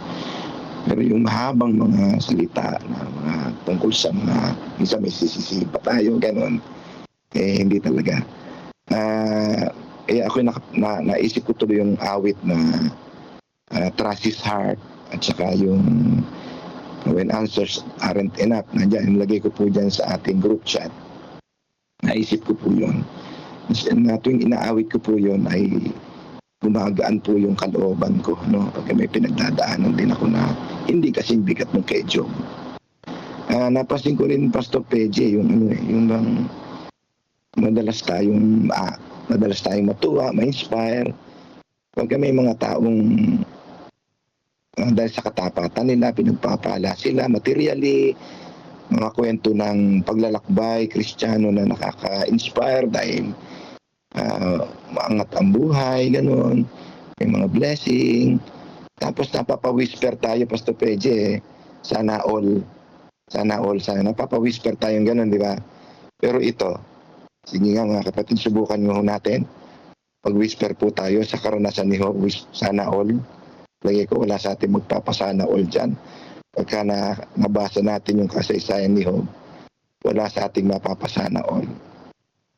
Pero yung mahabang mga salita na mga tungkol sa mga minsan may sisisihin pa tayo, gano'n, hindi talaga. Ako naisip ko tuloy yung awit na Trust His Heart at saka yung When Answers Aren't Enough. Nandiyan, nilagay ko po dyan sa ating group chat. Naisip ko po yun. Na tuwing inaawit ko po yun ay gumagaan po yung kalooban ko, no? Pag may pinagdadaanan din ako na hindi kasing bigat ng kay Job. Napansin ko rin, Pastor PJ, yung bang madalas tayong matuwa, ma-inspire. Pag may mga taong dahil sa katapatan nila, pinagpapala sila materially, mga kwento ng paglalakbay, Kristiyano na nakaka-inspire dahil maangat ang buhay, gano'n. May mga blessing. Tapos napapa-whisper tayo, Pastor PJ, sana all. Napapa-whisper tayong gano'n, di ba? Pero ito, sige nga mga kapatid, subukan nyo natin. Pag-whisper po tayo sa karanasan ni Job, sana all. Lagi ko, wala sa atin magpapasana all dyan. Pagka nabasa natin yung kasaysayan ni Job, wala sa ating mapapasana all.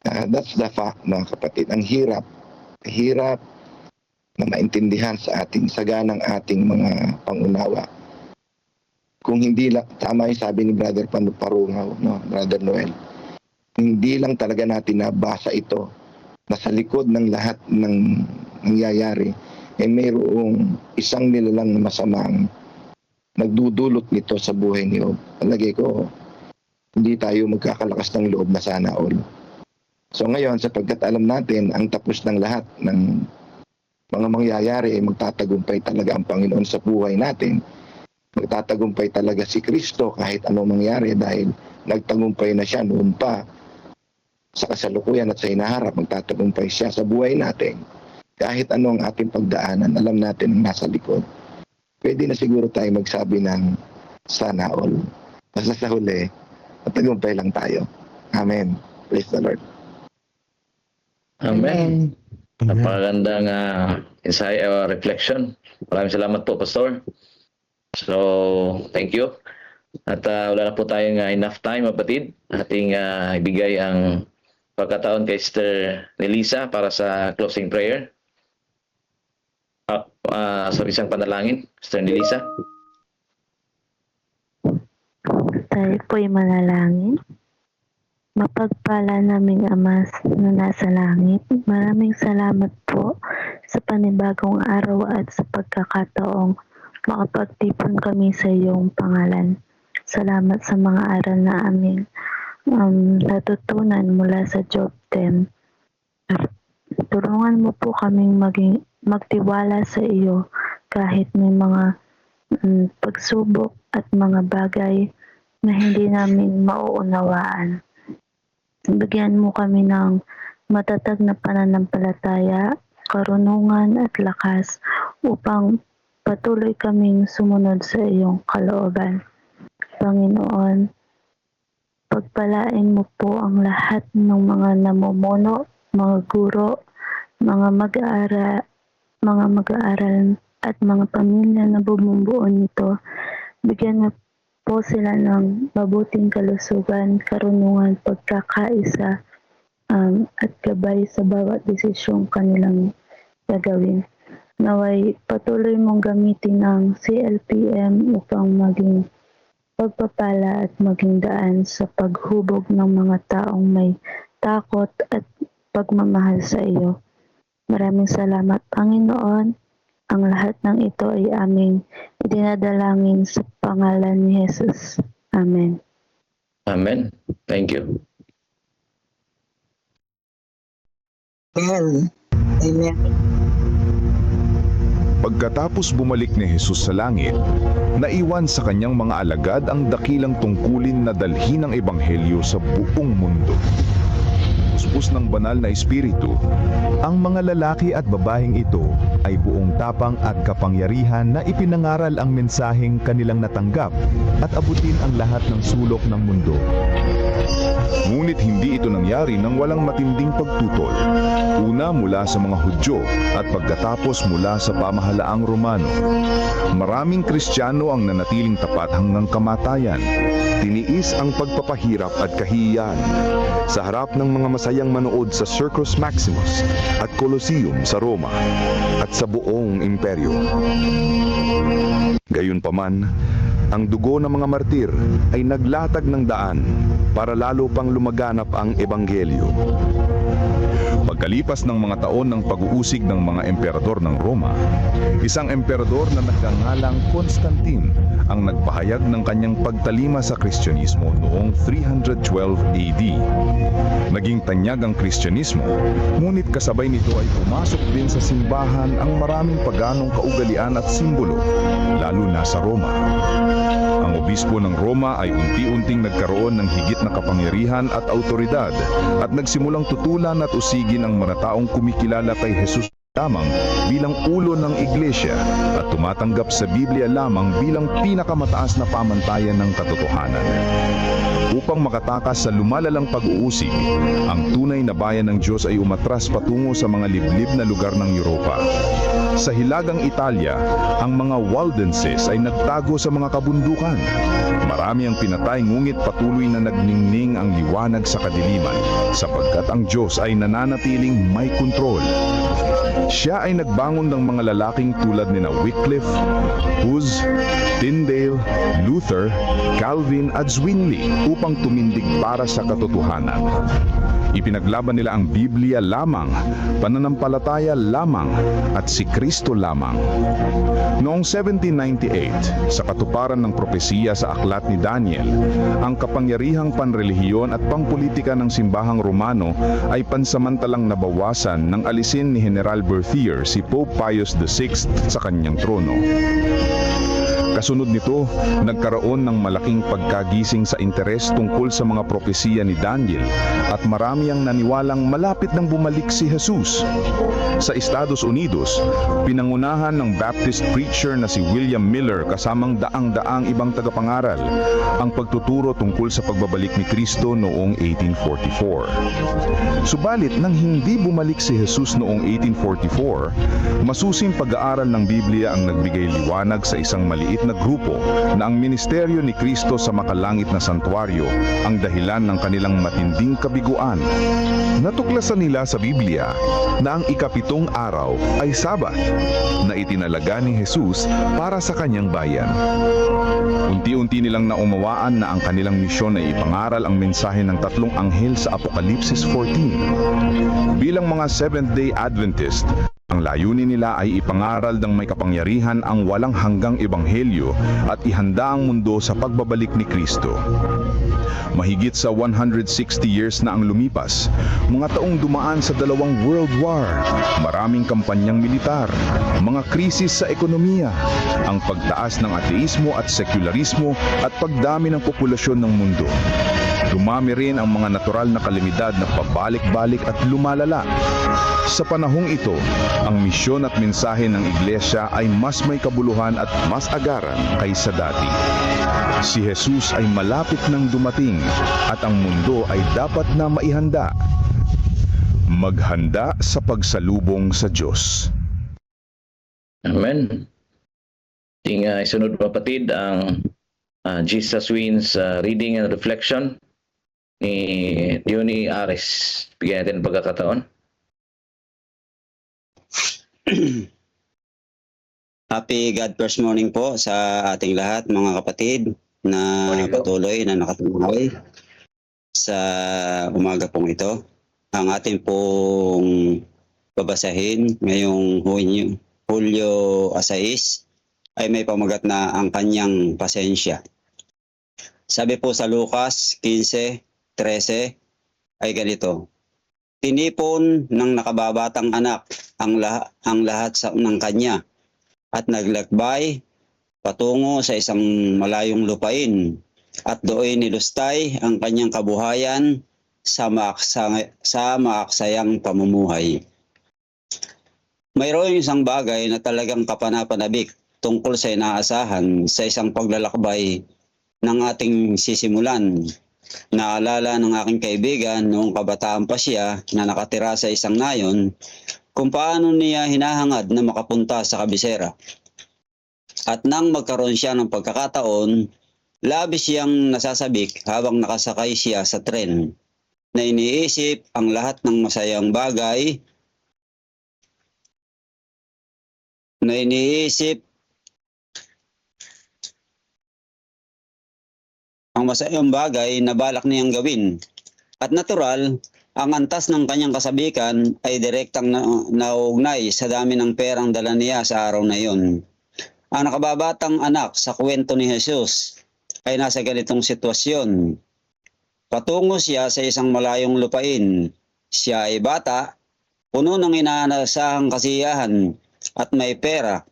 That's the fact, mga kapatid. Ang hirap na maintindihan sa saganang ating mga pangunawa. Kung hindi lang, tama yung sabi ni Brother Parungaw, no, Brother Noel, hindi lang talaga natin nabasa ito na sa likod ng lahat ng nangyayari mayroong isang nilalang na masamang nagdudulot nito sa buhay ni Job. Palagay ko, hindi tayo magkakalakas ng loob na sana all. So ngayon, sapagkat alam natin ang tapos ng lahat ng mga mangyayari ay magtatagumpay talaga ang Panginoon sa buhay natin. Magtatagumpay talaga si Kristo kahit anong mangyari dahil nagtagumpay na siya noon pa sa kasalukuyan at sa hinaharap. Magtatagumpay siya sa buhay natin. kahit anong ating pagdaanan, alam natin ang nasa likod. Pwede na siguro tayo magsabi ng sana all. Basta sa huli, matagumpay lang tayo. Amen. Praise the Lord. Amen. Napakagandang insight or reflection. Maraming salamat po, Pastor. So, thank you. At wala na po tayong enough time, kapatid. Ating ibigay ang pagkataon kay Sister Nelisa para sa closing prayer. Sa isang panalangin, Sister Nelisa. Tayo po'y manalangin. Mapagpala naming Ama na nasa langit, maraming salamat po sa panibagong araw at sa pagkakataong makapagtipon kami sa iyong pangalan. Salamat sa mga aral na aming natutunan mula sa Job 10. Tulungan mo po kaming magtiwala sa iyo kahit may mga pagsubok at mga bagay na hindi namin mauunawaan. Bigyan mo kami ng matatag na pananampalataya, karunungan at lakas upang patuloy kaming sumunod sa iyong kalooban. Panginoon, pagpalain mo po ang lahat ng mga namumuno, mga guro, mga mag-aaral at mga pamilya na bumubuo nito. Bigyan mo po sila ng mabuting kalusugan, karunungan, pagkakaisa at gabay sa bawat desisyong kanilang gagawin. Naway patuloy mong gamitin ang CLPM upang maging pagpapala at maging daan sa paghubog ng mga taong may takot at pagmamahal sa iyo. Maraming salamat, Panginoon. Ang lahat ng ito ay aming idinadalangin sa pangalan ni Jesus. Amen. Amen. Thank you. Amen. Amen. Pagkatapos bumalik ni Jesus sa langit, naiwan sa kanyang mga alagad ang dakilang tungkulin na dalhin ang ebanghelyo sa buong mundo. Puspos ng banal na espiritu, ang mga lalaki at babaeng ito ay buong tapang at kapangyarihan na ipinangaral ang mensaheng kanilang natanggap at abutin ang lahat ng sulok ng mundo. Ngunit hindi ito nangyari nang walang matinding pagtutol. Una mula sa mga Hudyo at pagkatapos mula sa pamahalaang Romano. Maraming Kristiyano ang nanatiling tapat hanggang kamatayan. Tiniis ang pagpapahirap at kahihiyan sa harap ng mga masayang manood sa Circus Maximus at Colosseum sa Roma at sa buong imperyo. Gayunpaman, ang dugo ng mga martir ay naglatag ng daan para lalo pang lumaganap ang ebanghelyo. Pagkalipas ng mga taon ng pag-uusig ng mga emperador ng Roma, isang emperador na nagngangalang Constantine ang nagpahayag ng kanyang pagtalima sa Kristyanismo noong 312 AD. Naging tanyag ang Kristyanismo, ngunit kasabay nito ay pumasok din sa simbahan ang maraming paganong kaugalian at simbolo, lalo na sa Roma. Ang obispo ng Roma ay unti-unting nagkaroon ng higit na kapangyarihan at autoridad at nagsimulang tutulan at usigin ang mga taong kumikilala kay Jesus lamang bilang ulo ng iglesia at tumatanggap sa Biblia lamang bilang pinakamataas na pamantayan ng katotohanan. Upang makatakas sa lumalalang pag-uusig, ang tunay na bayan ng Diyos ay umatras patungo sa mga liblib na lugar ng Europa. Sa hilagang Italia, ang mga Waldenses ay nagtago sa mga kabundukan. Marami ang pinatay ngunit patuloy na nagningning ang liwanag sa kadiliman, sapagkat ang Diyos ay nananatiling may kontrol. Siya ay nagbangon ng mga lalaking tulad ni Wycliffe, Hus, Tyndale, Luther, Calvin at Zwingli upang tumindig para sa katotohanan. Ipinaglaban nila ang Biblia lamang, pananampalataya lamang, at si Kristo lamang. Noong 1798, sa katuparan ng propesiya sa aklat ni Daniel, ang kapangyarihang panrelihiyon at pampolitika ng simbahang Romano ay pansamantalang nabawasan nang alisin ni General Berthier si Pope Pius VI sa kanyang trono. Kasunod nito, nagkaroon ng malaking pagkagising sa interes tungkol sa mga propesiya ni Daniel at marami ang naniwalang malapit nang bumalik si Jesus. Sa Estados Unidos, pinangunahan ng Baptist preacher na si William Miller kasamang daang-daang ibang tagapangaral ang pagtuturo tungkol sa pagbabalik ni Kristo noong 1844. Subalit nang hindi bumalik si Jesus noong 1844, masusing pag-aaral ng Biblia ang nagbigay liwanag sa isang maliit na grupo na ang ministeryo ni Kristo sa makalangit na santuaryo ang dahilan ng kanilang matinding kabiguan. Natuklasan nila sa Biblia na ang ikapitong araw ay Sabat na itinalaga ni Jesus para sa kanyang bayan. Unti-unti nilang naunawaan na ang kanilang misyon ay ipangaral ang mensahe ng tatlong anghel sa Apokalipsis 14. Bilang mga Seventh-day Adventist, ang layunin nila ay ipangaral ng may kapangyarihan ang walang hanggang ebanghelyo at ihanda ang mundo sa pagbabalik ni Kristo. Mahigit sa 160 years na ang lumipas, mga taong dumaan sa dalawang World War, maraming kampanyang militar, mga krisis sa ekonomiya, ang pagtaas ng ateismo at sekularismo at pagdami ng populasyon ng mundo. Dumami rin ang mga natural na kalamidad na pabalik-balik at lumalala. Sa panahong ito, ang misyon at mensahe ng Iglesia ay mas may kabuluhan at mas agaran kaysa dati. Si Jesus ay malapit nang dumating at ang mundo ay dapat na maihanda. Maghanda sa pagsalubong sa Diyos. Amen. Ting isunod kapatid ang Jesus Wins reading and reflection ni Diony Aris. Bigyan natin pagkakataon. Happy God First Morning po sa ating lahat mga kapatid na patuloy na nakatunghay sa umaga pong ito. Ang ating pong babasahin ngayong Hulyo 6 ay may pamagat na ang kanyang pasensya. Sabi po sa Lucas 15:13 ay ganito: Tinipon ng nakababatang anak ang lahat ng kanya at naglakbay patungo sa isang malayong lupain at doon nilustay ang kanyang kabuhayan sa maaksayang pamumuhay. Mayroon isang bagay na talagang kapanapanabik tungkol sa inaasahan sa isang paglalakbay ng ating sisimulan. Naalala ng aking kaibigan noong kabataan pa siya na nakatira sa isang nayon kung paano niya hinahangad na makapunta sa kabisera. At nang magkaroon siya ng pagkakataon, labis siyang nasasabik habang nakasakay siya sa tren na iniisip ang lahat ng masayang bagay na balak niyang gawin. At natural, ang antas ng kanyang kasabikan ay direktang nauugnay sa dami ng perang dala niya sa araw na iyon. Ang nakababatang anak sa kwento ni Jesus ay nasa ganitong sitwasyon. Patungo siya sa isang malayong lupain. Siya ay bata, puno ng inaanasahang kasiyahan at may pera.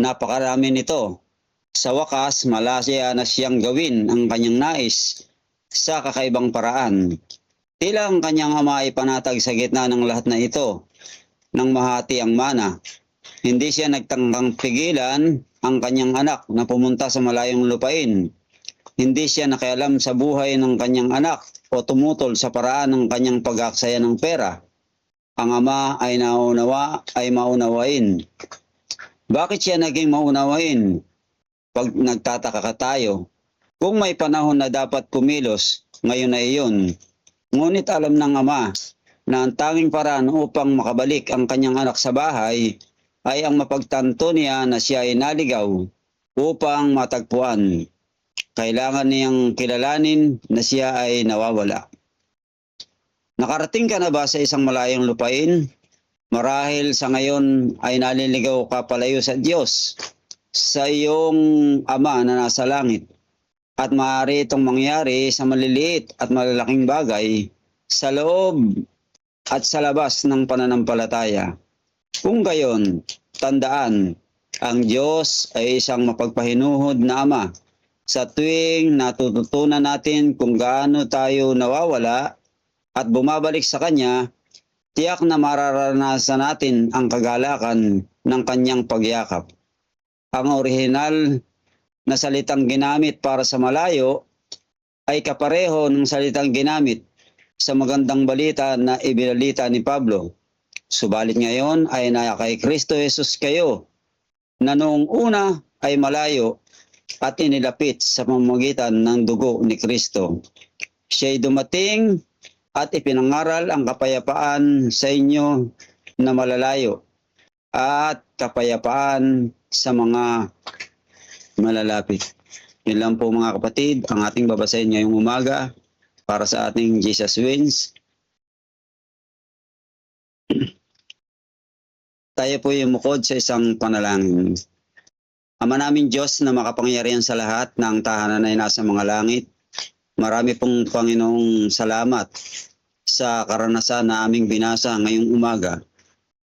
Napakarami nito. Sa wakas, malasya na siyang gawin ang kanyang nais sa kakaibang paraan. Tila ang kanyang ama ay panatag sa gitna ng lahat na ito nang mahati ang mana. Hindi siya nagtangkang pigilan ang kanyang anak na pumunta sa malayong lupain. Hindi siya nakialam sa buhay ng kanyang anak o tumutol sa paraan ng kanyang pag-aksaya ng pera. Ang ama ay maunawain. Bakit siya naging maunawain? Pag nagtataka ka tayo, kung may panahon na dapat kumilos, ngayon na iyon. Ngunit alam ng ama na ang tanging paraan upang makabalik ang kanyang anak sa bahay ay ang mapagtanto niya na siya ay naligaw upang matagpuan. Kailangan niyang kilalanin na siya ay nawawala. Nakarating ka na ba sa isang malayong lupain? Marahil sa ngayon ay naliligaw ka palayo sa Diyos, sa iyong ama na nasa langit. At maaari itong mangyari sa maliliit at malalaking bagay sa loob at sa labas ng pananampalataya. Kung gayon, tandaan, Ang Diyos ay isang mapagpahinuhod na Ama. Sa tuwing natututunan natin kung gaano tayo nawawala at bumabalik sa Kanya, tiyak na mararanasan natin ang kagalakan ng Kanyang pagyakap. Ang orihinal na salitang ginamit para sa malayo ay kapareho ng salitang ginamit sa magandang balita na ibinalita ni Pablo. Subalit ngayon ay na kay Kristo Jesus kayo, na noong una ay malayo at inilapit sa pamamagitan ng dugo ni Kristo. Siya'y dumating at ipinangaral ang kapayapaan sa inyo na malalayo at kapayapaan sa mga malalapit. Yun lang po mga kapatid, ang ating babasahin ngayong umaga para sa ating Jesus Wins. Tayo po yumukod sa isang panalangin. Ama namin Diyos na makapangyarihan sa lahat ng tahanan ay nasa mga langit, marami pong Panginoong salamat sa karanasan na aming binasa ngayong umaga,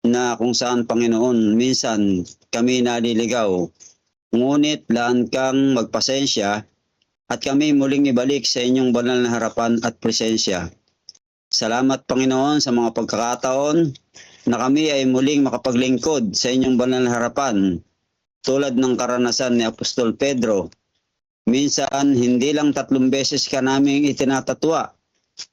na kung saan Panginoon minsan kami naliligaw, ngunit laan kang magpasensya at kami muling ibalik sa inyong banal na harapan at presensya. Salamat Panginoon sa mga pagkakataon na kami ay muling makapaglingkod sa inyong banal na harapan, tulad ng karanasan ni Apostol Pedro. Minsan, hindi lang 3 beses ka naming itinatatwa,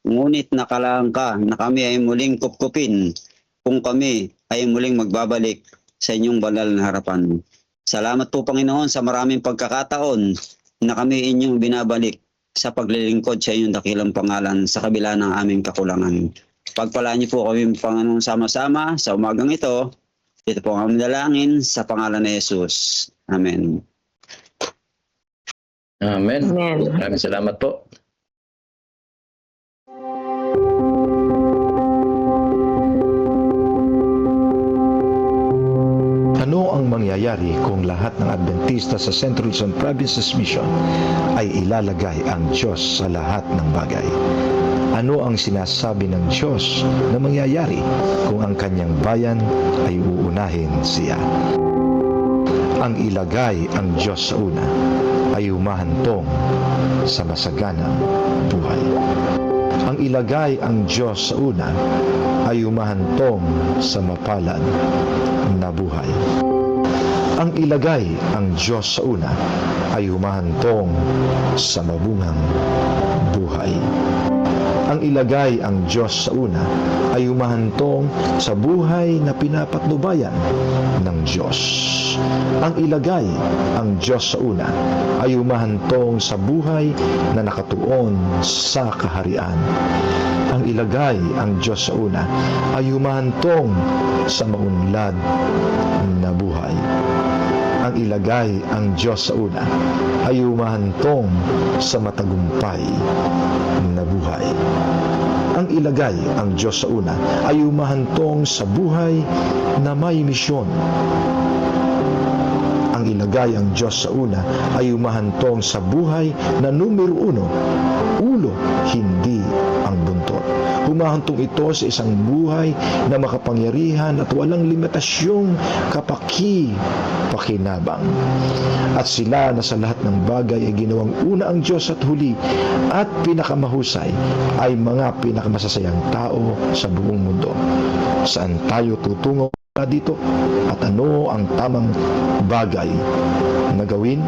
ngunit nakalaan ka na kami ay muling kupkupin kung kami ay muling magbabalik sa inyong banal na harapan. Salamat po Panginoon sa maraming pagkakataon na kami inyong binabalik sa paglilingkod sa inyong dakilang pangalan sa kabila ng aming kakulangan. Pagpalaan niyo po kami Panginoon sama-sama sa umagang ito. Ito po ang aming dalangin sa pangalan ni Jesus. Amen. Amen. Amen. Maraming salamat po. Ano ang mangyayari kung lahat ng Adventista sa Central Luzon Provinces Mission ay ilalagay ang Diyos sa lahat ng bagay? Ano ang sinasabi ng Diyos na mangyayari kung ang kanyang bayan ay uunahin siya? Ang ilagay ang Diyos sa una ay humahantong sa masaganang buhay. Ang ilagay ang Diyos sa una ay humahantong sa mapalad na buhay. Ang ilagay ang Diyos sa una ay humahantong sa mabungang buhay. Ang ilagay ang Diyos sa una ay humahantong sa buhay na pinapatnubayan ng Diyos. Ang ilagay ang Diyos sa una ay humahantong sa buhay na nakatuon sa kaharian. Ang ilagay ang Diyos sa una ay humahantong sa maunlad na buhay. Ang ilagay ang Diyos sa una ay humahantong sa matagumpay na buhay. Ang ilagay ang Diyos sa una ay humahantong sa buhay na may misyon. Ang ilagay ang Diyos sa una ay humahantong sa buhay na numero 1, ulo, hindi ang buntot. Humahantong ito sa isang buhay na makapangyarihan at walang limitasyong pakinabang. At sila na sa lahat ng bagay ay ginawang una ang Diyos at huli at pinakamahusay ay mga pinakamasasayang tao sa buong mundo. Saan tayo tutungo dito at ano ang tamang bagay na gawin?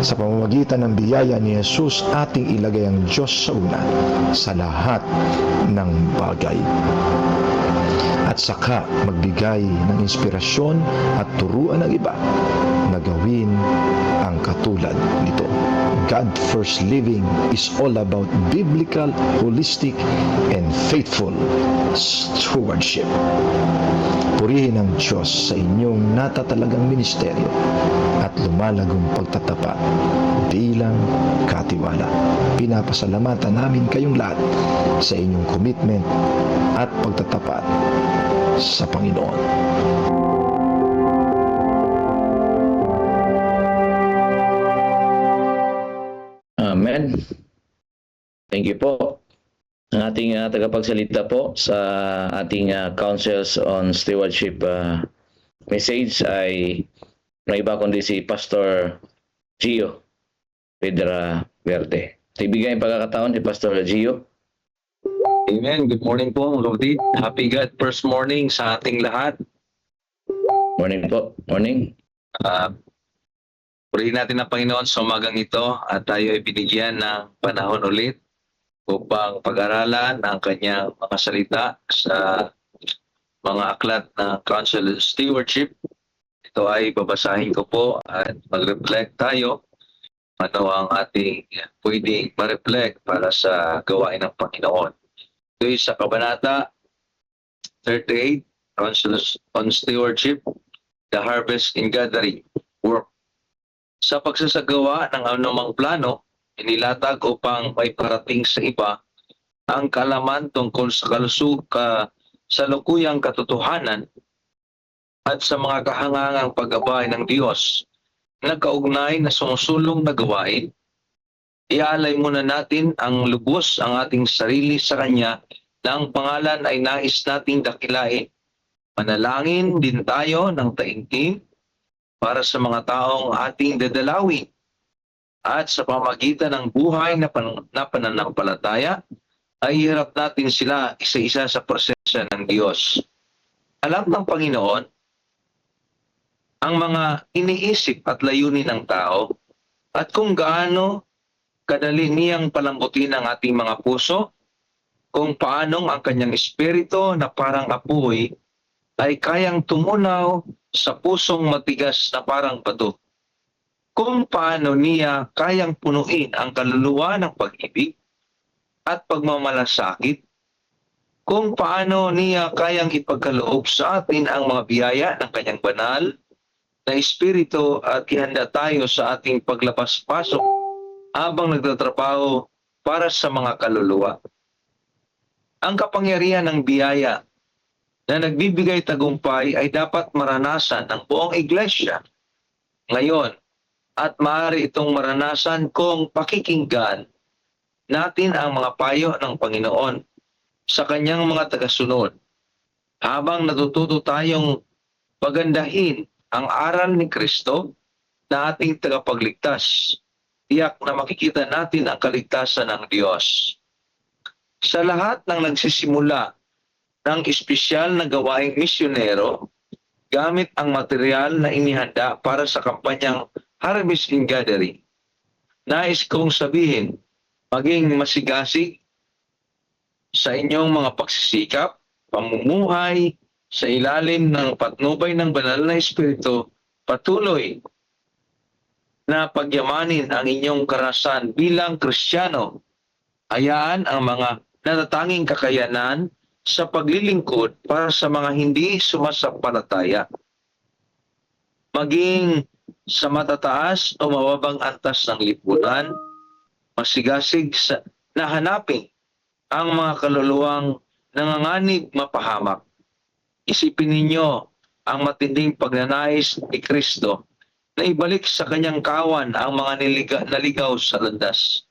Sa pamamagitan ng biyaya ni Jesus, ating ilagay ang Diyos sa una sa lahat ng bagay. At saka magbigay ng inspirasyon at turuan ng iba na gawin ang katulad nito. God First Living is all about biblical, holistic, and faithful stewardship. Purihin ang Diyos sa inyong natatalagang ministeryo at lumalagong pagtatapat bilang katiwala. Pinapasalamatan namin kayong lahat sa inyong commitment at pagtatapat sa Panginoon. Amen. Thank you po. Ang ating tagapagsalita po sa ating Councils on Stewardship message ay may iba kundi si Pastor Gio Pedra Verde. Ibigay ang pagkakataon si Pastor Gio. Amen. Good morning po, Lodi. Happy God first morning sa ating lahat. Morning po. Morning. Purihin natin ang Panginoon sa umagang ito at tayo ay binigyan ng panahon ulit upang pag-aralan ang kanyang mga salita sa mga aklat ng Council of Stewardship. Ito ay babasahin ko po at mag-reflect tayo ano ang ating pwedeng ma-reflect para sa gawain ng Panginoon. Ito ay sa Kabanata 38, Council on Stewardship, the Harvest and Gathering Work. Sa pagsasagawa ng anumang plano, inilatag upang may parating sa iba ang kaalaman tungkol sa salukuyang katotohanan at sa mga kahangangang pag-abay ng Diyos na kaugnay na sumusulong na gawain. Iaalay muna natin ang lubos ang ating sarili sa Kanya na ang pangalan ay nais nating dakilain. Manalangin din tayo ng taimtim para sa mga taong ating dadalawin at sa pamagitan ng buhay na pananampalataya ay hirap natin sila isa-isa sa presensya ng Diyos. Alam ng Panginoon ang mga iniisip at layunin ng tao at kung gaano kadali niyang palambutin ang ating mga puso, kung paanong ang kanyang espiritu na parang apoy ay kayang tumunaw sa pusong matigas na parang bato. Kung paano niya kayang punuin ang kaluluwa ng pag-ibig at pagmamalasakit, kung paano niya kayang ipagkaloob sa atin ang mga biyaya ng kanyang banal na espiritu at ihanda tayo sa ating paglabas-pasok habang nagtatrabaho para sa mga kaluluwa. Ang kapangyarihan ng biyaya na nagbibigay tagumpay ay dapat maranasan ng buong iglesia ngayon at maaari itong maranasan kung pakikinggan natin ang mga payo ng Panginoon sa kanyang mga tagasunod habang natututo tayong pagandahin ang aral ni Kristo na ating tagapagligtas. Tiyak na makikita natin ang kaligtasan ng Diyos. Sa lahat ng nagsisimula ng espesyal na gawaing misyonero gamit ang material na inihanda para sa kampanyang Harvest and Gathering, nais kong sabihin, maging masigasig sa inyong mga pagsisikap, pamumuhay, sa ilalim ng patnubay ng banal na Espiritu, patuloy na pagyamanin ang inyong karasan bilang Kristiyano. Hayaan ang mga natatanging kakayanan sa paglilingkod para sa mga hindi sumasampalataya. Maging sa matataas o mababang antas ng lipunan, masigasig na hanapin ang mga kaluluwang nanganganib mapahamak. Isipin ninyo ang matinding pagnanais ni Kristo na ibalik sa kanyang kawan ang mga naligaw sa landas.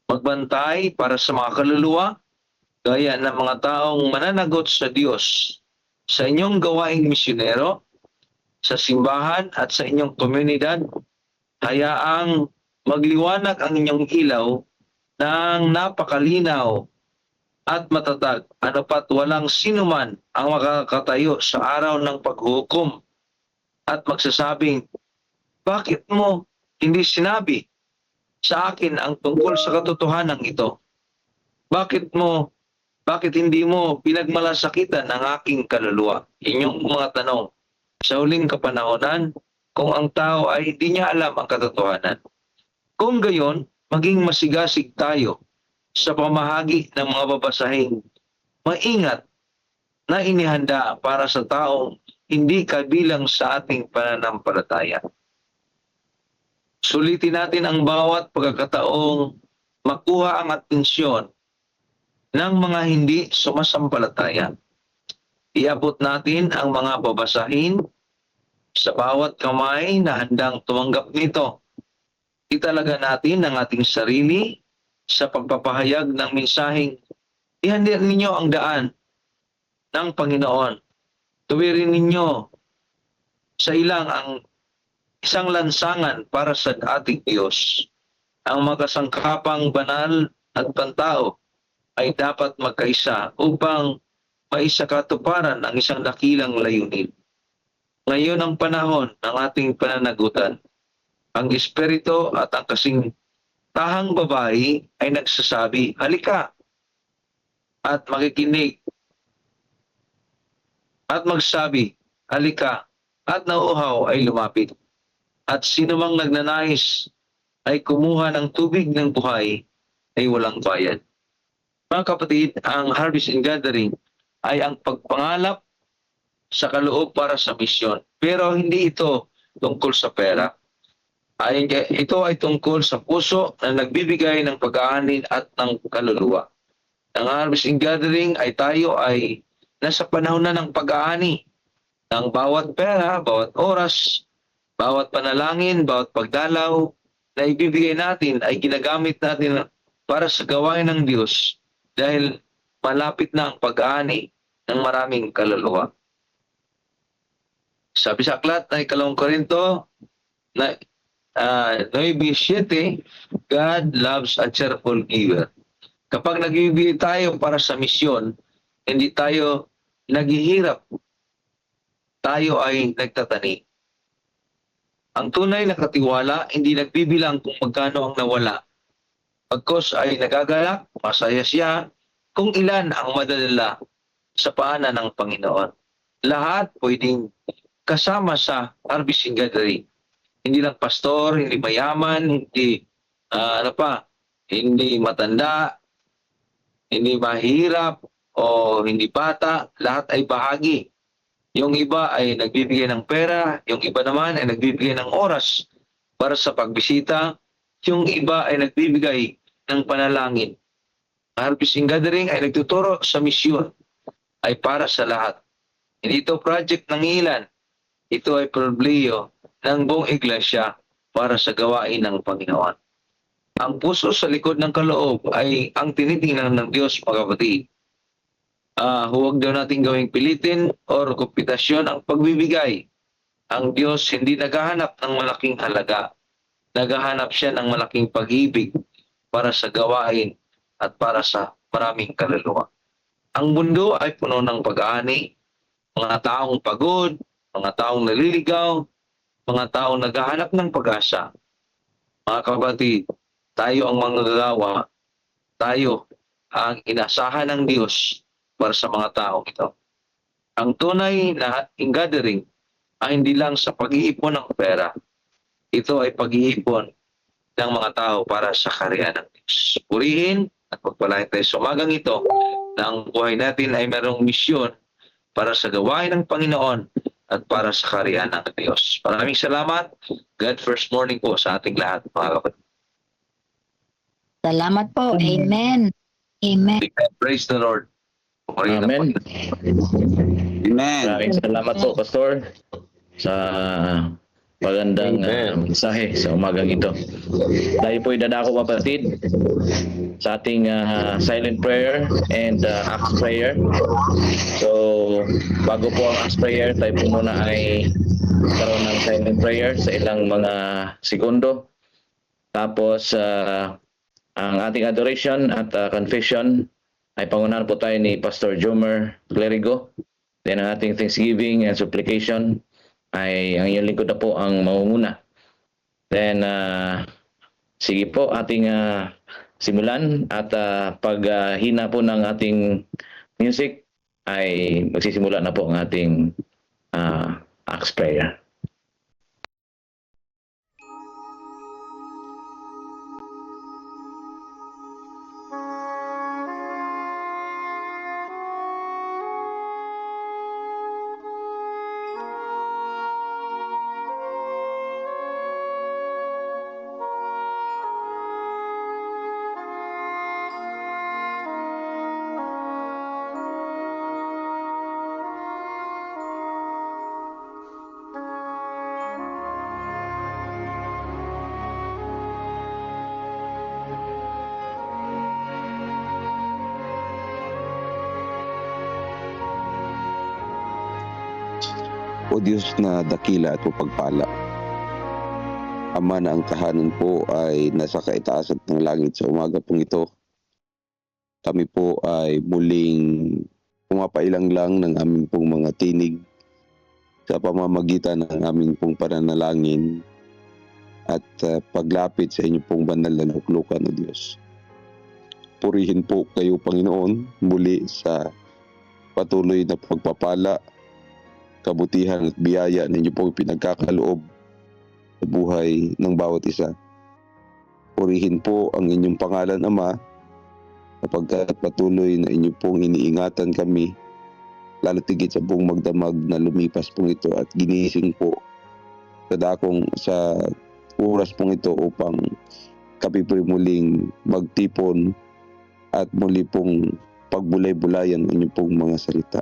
Magbantay para sa mga kaluluwa, gaya ng mga taong mananagot sa Diyos, sa inyong gawaing misyonero, sa simbahan at sa inyong komunidad. Hayaang magliwanag ang inyong ilaw ng napakalinaw at matatag, ano pat walang sinuman ang makakatayo sa araw ng paghukom at magsasabing, bakit mo hindi sinabi sa akin ang tungkol sa katotohanan ito? Bakit hindi mo pinagmalasakitan ang aking kaluluwa? Inyong mga tanong sa huling kapanahonan kung ang tao ay hindi niya alam ang katotohanan. Kung gayon, maging masigasig tayo sa pamahagi ng mga babasahing maingat na inihanda para sa taong hindi kabilang sa ating pananampalataya. Sulitin natin ang bawat pagkakataong makuha ang atensyon ng mga hindi sumasampalataya. Iabot natin ang mga babasahin sa bawat kamay na handang tumanggap nito. Italaga natin ang ating sarili sa pagpapahayag ng mensaheng ihanda ninyo ang daan ng Panginoon. Tuwirin ninyo Sa ilang ang isang lansangan para sa ating Diyos. Ang makasangkapang banal at pantao ay dapat magkaisa upang maisakatuparan ang isang dakilang layunin. Ngayon ang panahon ng ating pananagutan. Ang espiritu at ang kasing tahang babae ay nagsasabi, halika at makikinig at magsabi, halika at nauuhaw ay lumapit. At sino mang nagnanais ay kumuha ng tubig ng buhay ay walang bayad. Mga kapatid, ang Harvest and Gathering ay ang pagpangalap sa kaloob para sa misyon. Pero hindi ito tungkol sa pera. Ito ay tungkol sa puso na nagbibigay ng pag-aanin at ng kaluluwa. Ang Harvest and Gathering ay tayo ay nasa panahon na ng pag-aani ng bawat pera, bawat oras, bawat panalangin, bawat pagdalaw na ibibigay natin ay ginagamit natin para sa gawain ng Diyos dahil malapit na ang pag-aani ng maraming kaluluwa. Sabi sa aklat na 2 Korinto na 9:7, God loves a cheerful giver. Kapag nagbibigay tayo para sa misyon, hindi tayo naghihirap. Tayo ay nagtatani. Ang tunay na katiwala, hindi nagbibilang kung magkano ang nawala. Pagkos ay nagagalak, masaya siya, kung ilan ang madadala sa paanan ng Panginoon. Lahat pwedeng kasama sa Harvest and Gathering. Hindi lang pastor, hindi mayaman, hindi hindi matanda, hindi mahirap o hindi bata, lahat ay bahagi. Yung iba ay nagbibigay ng pera, yung iba naman ay nagbibigay ng oras para sa pagbisita, yung iba ay nagbibigay ng panalangin. Harvest and Gathering ay nagtuturo sa misyon, ay para sa lahat. Hindi ito project ng ilan, ito ay problema ng buong iglesia para sa gawain ng Panginoon. Ang puso sa likod ng kaloob ay ang tinitingnan ng Diyos, mga kapatid. Huwag daw natin gawing pilitin o kompetasyon ang pagbibigay. Ang Diyos hindi naghahanap ng malaking halaga. Naghahanap siya ng malaking pag-ibig para sa gawain at para sa maraming kaluluwa. Ang mundo ay puno ng pag-aani, mga taong pagod, mga taong naliligaw, mga taong naghahanap ng pag-asa. Mga kapatid, tayo ang manggagawa, tayo ang inasahan ng Diyos para sa mga taong ito. Ang tunay na gathering ay hindi lang sa pag-iipon ng pera. Ito ay pag-iipon ng mga tao para sa kaharian ng Diyos. Purihin at pagpalain tayo sa umagang ito na ang buhay natin ay mayroong misyon para sa gawain ng Panginoon at para sa kaharian ng Diyos. Maraming salamat. God first morning po sa ating lahat, mga kapatid. Salamat po. Amen. Amen. Praise the Lord. Amen. Amen. Maraming salamat po, Pastor, sa magandang mensahe sa umagang ito. Tayo po idadako, kapatid, sa ating silent prayer and Acts prayer. So, bago po ang Acts prayer, tayo po muna ay karoon ng silent prayer sa ilang mga segundo. Tapos, ang ating adoration at confession ay pangunahan po tayo ni Pastor Jomer Clerigo. Then ang ating thanksgiving and supplication ay ang iyong lingkod na po ang mamumuna. Then, sige po, ating simulan at paghina po ng ating music ay magsisimula na po ang ating Acts prayer. O Diyos na dakila at mapagpala, Ama na ang kahanan po ay nasa kaitaasan ng langit sa umaga pong ito. Kami po ay muling pumapailang lang ng aming pong mga tinig sa pamamagitan ng aming pong pananalangin at paglapit sa inyo pong banal na luklukan o Diyos. Purihin po kayo, Panginoon, muli sa patuloy na pagpapala, kabutihan at biyaya na inyo pong pinagkakaloob sa buhay ng bawat isa. Purihin po ang inyong pangalan, Ama, sapagkat patuloy na inyo pong iniingatan kami, lalo tigit sa buong magdamag na lumipas pong ito at ginising po sa oras pong ito upang kami po muling magtipon at muli pong pagbulay-bulayan ang inyong pong mga salita.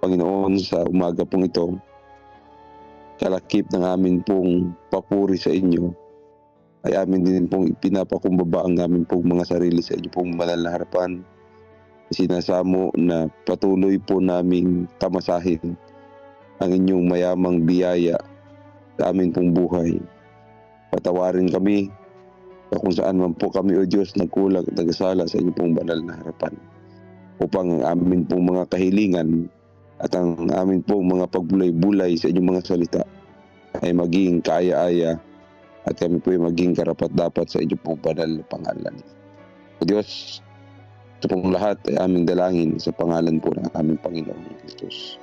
Panginoon, sa umaga pong ito, kalakip ng amin pong papuri sa inyo, ay amin din pong ipinapakumbaba ang amin pong mga sarili sa inyo pong banal na harapan. Sinasamo na patuloy po naming tamasahin ang inyong mayamang biyaya sa amin pong buhay. Patawarin kami sa kung saan man po kami, O Diyos, nagkulang at nagasala sa inyong pong banal na harapan, upang ang amin pong mga kahilingan at ang amin pong mga pagbulay-bulay sa inyong mga salita ay maging kaaya-aya at kami po ay maging karapat-dapat sa inyong pong banal na pangalan. O Diyos, ito pong lahat ay aming dalangin sa pangalan po ng aming Panginoong Kristus.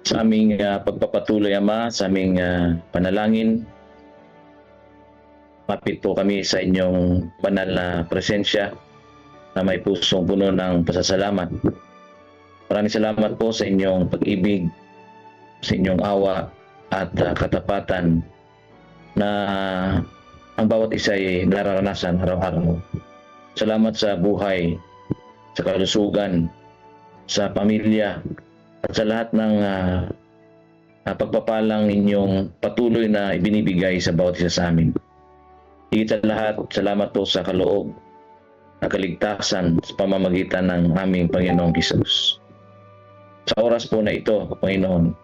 Sa aming pagpapatuloy, Ama, sa aming panalangin, mapit po kami sa inyong banal na presensya na may pusong puno ng pasasalamat. Maraming salamat po sa inyong pag-ibig, sa inyong awa at katapatan na ang bawat isa ay nararanasan araw-araw. Salamat sa buhay, sa kalusugan, sa pamilya, at sa lahat ng pagpapalang inyong patuloy na ibinibigay sa bawat isa sa amin. Higit sa lahat, salamat po sa kaloob na kaligtasan sa pamamagitan ng aming Panginoong Hesus. Sa oras po na ito, Panginoon,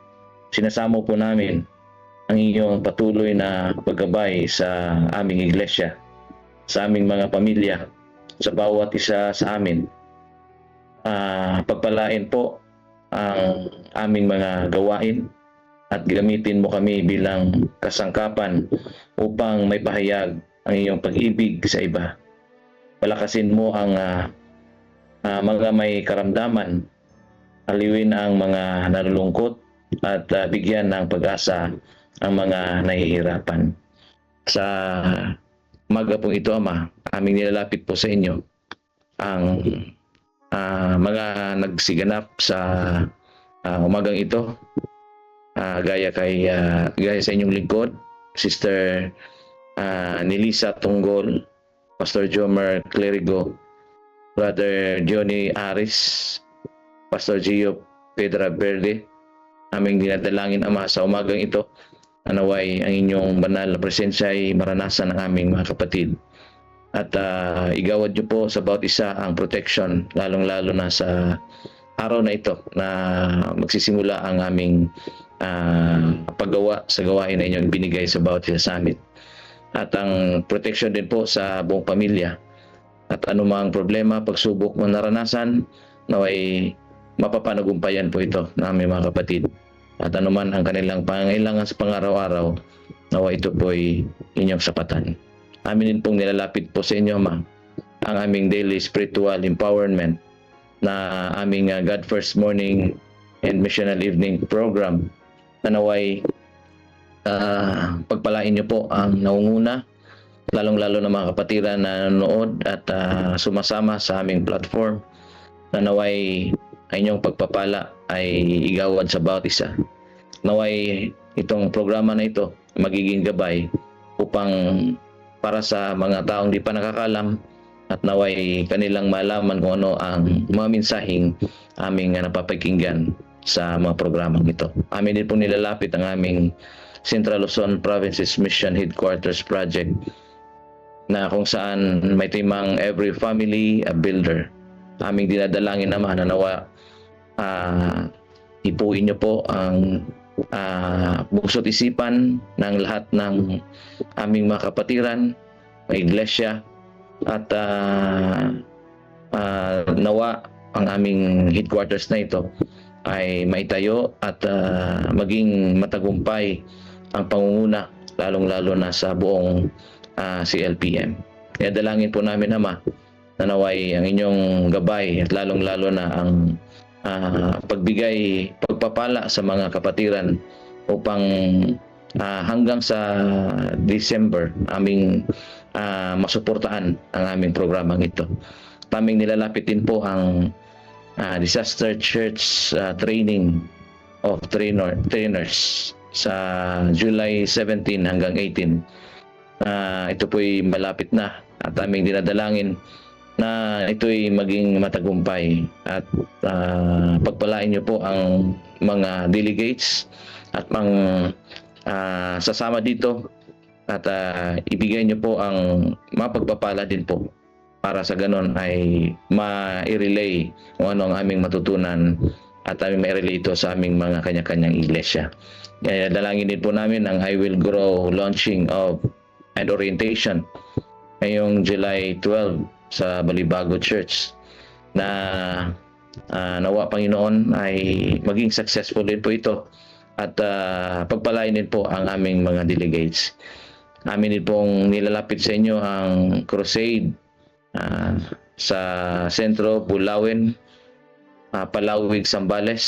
sinasamo po namin ang inyong patuloy na paggabay sa aming iglesia, sa aming mga pamilya, sa bawat isa sa amin. Pagpalain po ang aming mga gawain at gamitin mo kami bilang kasangkapan upang may pahayag ang iyong pag-ibig sa iba. Palakasin mo ang mga may karamdaman, aliwin ang mga nalulungkot at bigyan ng pag-asa ang mga nahihirapan. Sa umaga pong ito, Ama, aming nilalapit po sa inyo ang mga nagsiganap sa umagang ito, gaya sa inyong lingkod, Sister Nilisa Tunggol, Pastor Jomer Clerigo, Brother Johnny Aris, Pastor Gio Pedra Verde. Aming dinadalangin, Ama, sa umagang ito, naway ang inyong banal na presensya ay maranasan ng aming mga kapatid. At igawad niyo po sa bawat isa ang protection, lalong-lalo na sa araw na ito na magsisimula ang aming paggawa sa gawain na inyong binigay sa bawat isa sa amin. At ang protection din po sa buong pamilya. At anumang problema, pagsubok na naranasan, naway mapapanagumpayan po ito ng aming mga kapatid. At anuman ang kanilang pangangailangan sa pang-araw-araw, naway ito po ay inyong sapatan. Amin din pong nilalapit po sa inyo, Ma, ang aming daily spiritual empowerment na aming God First Morning and Missional Evening program na naway pagpalain niyo po ang naunguna, lalong-lalo na mga kapatiran na nanonood at sumasama sa aming platform, na naway ang inyong pagpapala ay igawad sa bawat isa. Naway itong programa na ito magiging gabay upang para sa mga taong di pa nakakalam at naway kanilang malaman kung ano ang mga mensaheng aming napapakinggan sa mga programang ito. Amin din po nilalapit ang aming Central Luzon Province's Mission Headquarters Project na kung saan may timang Every Family a Builder. Aming dinadalangin, Ama, na nawa ipuin niyo po ang bukso't isipan ng lahat ng aming mga kapatiran, mga iglesia, at nawa ang aming headquarters na ito ay maitayo at maging matagumpay ang pangunguna, lalong-lalo na sa buong CLPM. Kaya dalangin po namin, Ama, na naway ang inyong gabay at lalong-lalo na ang pagbigay, pagpapala sa mga kapatiran upang hanggang sa December aming masuportahan ang aming programang ito. Taming nilalapit din po ang Disaster Church Training of Trainers sa July 17 hanggang 18. Ito po'y malapit na at aming dinadalangin na ito'y maging matagumpay at pagpalain niyo po ang mga delegates at sasama dito at ibigay niyo po ang mapagpapala din po para sa ganon ay ma-relay kung ano ang aming matutunan at aming ma-relay ito sa aming mga kanya-kanyang iglesia. Kaya dalangin din po namin ang I Will Grow launching of and orientation ngayong July 12 sa Balibago Church na nawa Panginoon ay maging successful din po ito at pagpalain din po ang aming mga delegates. Amin din pong nilalapit sa inyo ang crusade sa Sentro, Bulawin, Palawig, Zambales,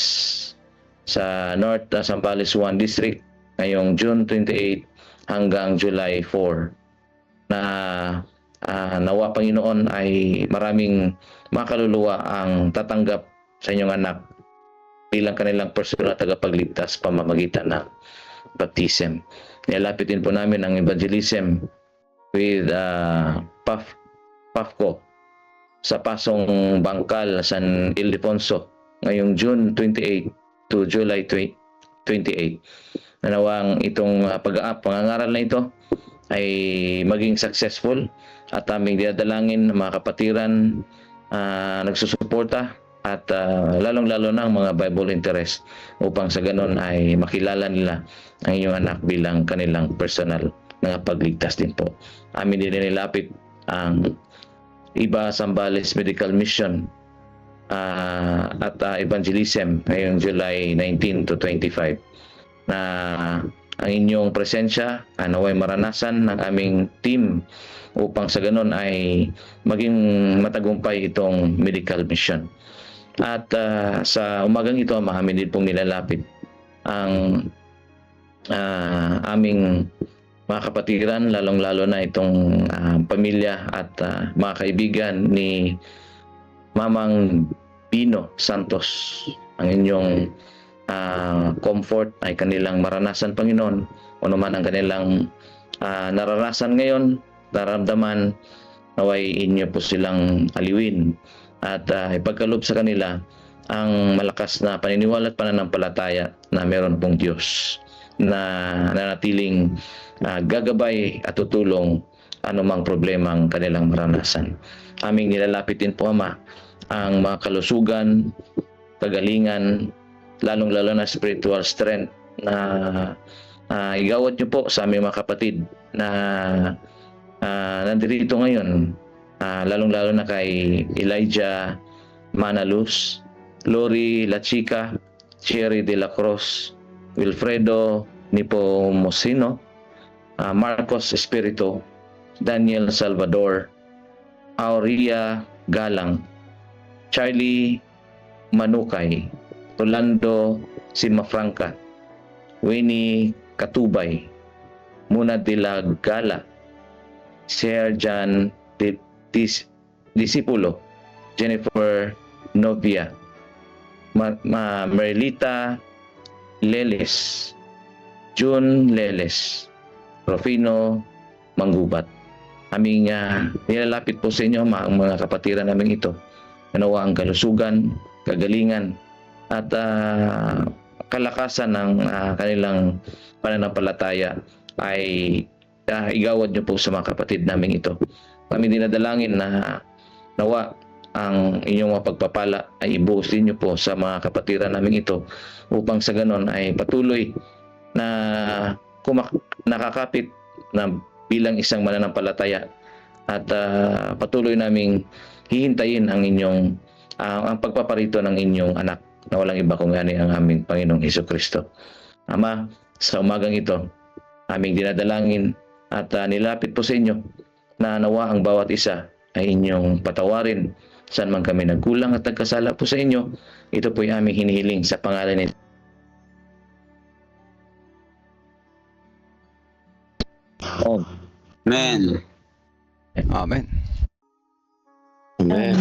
sa North Zambales 1 District ngayong June 28 hanggang July 4 na nawa Panginoon ay maraming makaluluwa ang tatanggap sa inyong anak bilang kanilang personal na tagapagligtas pamamagitan ng baptism. Nilalapit din po namin ang evangelism with PAFCO sa Pasong Bangkal, San Ildefonso ngayong June 28 to July 28. Nanawang itong pangangaral na ito ay maging successful at aming dinadalangin ng mga kapatiran nagsusuporta at lalong-lalo na ang mga Bible interest upang sa ganon ay makilala nila ang inyong anak bilang kanilang personal na pagligtas din po. Amin din nilapit ang Iba Zambales Medical Mission at evangelism ngayong July 19 to 25 na ang inyong presensya naway maranasan ng aming team upang sa ganon ay maging matagumpay itong medical mission. At sa umagang ito, amin din pong nilalapit ang aming mga kapatiran, lalong-lalo na itong pamilya at mga kaibigan ni Mamang Pino Santos. Ang inyong comfort ay kanilang maranasan, Panginoon, o naman ang kanilang naranasan ngayon, nararamdaman, naway inyo po silang aliwin at ipagkaloob sa kanila ang malakas na paniniwala at pananampalataya na meron pong Diyos na nanatiling gagabay at tutulong anumang problemang kanilang maranasan. Aming nilalapit din po, Ama, ang mga kalusugan, kagalingan, lalong-lalo na spiritual strength na igawad niyo po sa aming mga kapatid na nandito ngayon, lalong-lalo na kay Elijah Manaluz, Lori La Chica, Cherry de la Cruz, Wilfredo Nipomosino, Marcos Espirito, Daniel Salvador, Aurea Galang, Charlie Manukay, Rolando Simafranca, Winnie Katubay, Muna de la Gala, Serjan Disipulo, Jennifer Novia, Merlita Leles, June Leles, Rufino Manggubat. Aming nilalapit po sa inyo ang mga kapatiran namin ito. Nawa ang kalusugan, kagalingan at kalakasan ng kanilang pananampalataya ay igawad niyo po sa mga kapatid namin ito. Kami dinadalangin na nawa ang inyong mga pagpapala ay ibuhos ninyo po sa mga kapatiran namin ito upang sa ganon ay patuloy na nakakapit na bilang isang mananampalataya at patuloy naming hihintayin ang inyong ang pagpaparito ng inyong anak na walang iba kung ano ang aming Panginoong Hesukristo. Ama, sa umagang ito, aming dinadalangin at nilapit po sa inyo na nawa ang bawat isa ay inyong patawarin saan man kami nagkulang at nagkasala po sa inyo. Ito po ay aming hinihiling sa pangalan ni Amen. Amen. Amen.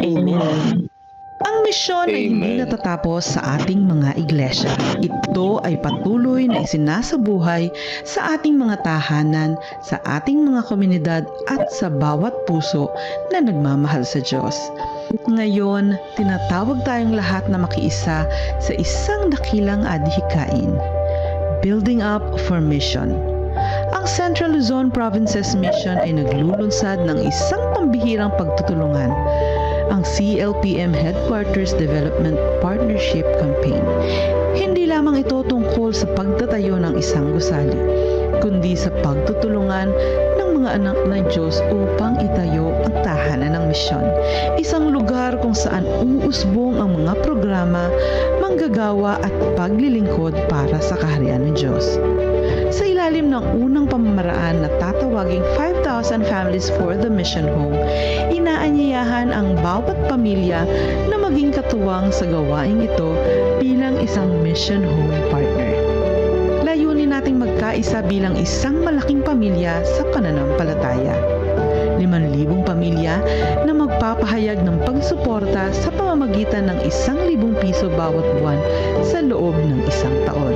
Amen. Ang misyon ay hindi natatapos sa ating mga iglesia. Ito ay patuloy na isinasabuhay sa ating mga tahanan, sa ating mga komunidad at sa bawat puso na nagmamahal sa Diyos. Ngayon, tinatawag tayong lahat na makiisa sa isang dakilang adhikain. Building up for mission. Ang Central Luzon Provinces Mission ay naglulunsad ng isang pambihirang pagtutulungan, ang CLPM Headquarters Development Partnership Campaign. Hindi lamang ito tungkol sa pagtatayo ng isang gusali, kundi sa pagtutulungan ng mga anak ng Diyos upang itayo ang tahanan ng misyon. Isang lugar kung saan uusbong ang mga programa, manggagawa at paglilingkod para sa kaharian ng Diyos. Sa ilalim ng unang pamamaraan na tatawaging 5,000 Families for the Mission Home, inaanyayahan ang bawat pamilya na maging katuwang sa gawaing ito bilang isang Mission Home partner. Layunin nating magkaisa bilang isang malaking pamilya sa pananampalataya. 5,000 pamilya na magpapahayag ng pagsuporta sa pamamagitan ng 1,000 piso bawat buwan sa loob ng isang taon.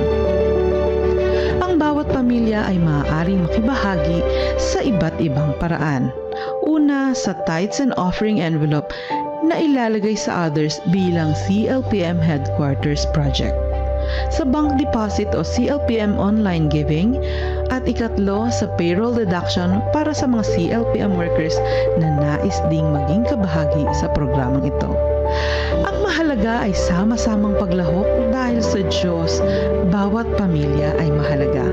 Ang bawat pamilya ay maaaring makibahagi sa iba't ibang paraan. Una, sa tithes and offering envelope na ilalagay sa others bilang CLPM Headquarters Project. Sa bank deposit o CLPM online giving, at ikatlo sa payroll deduction para sa mga CLPM workers na nais ding maging kabahagi sa programang ito. Ang mahalaga ay sama-samang paglahok dahil sa Diyos, bawat pamilya ay mahalaga.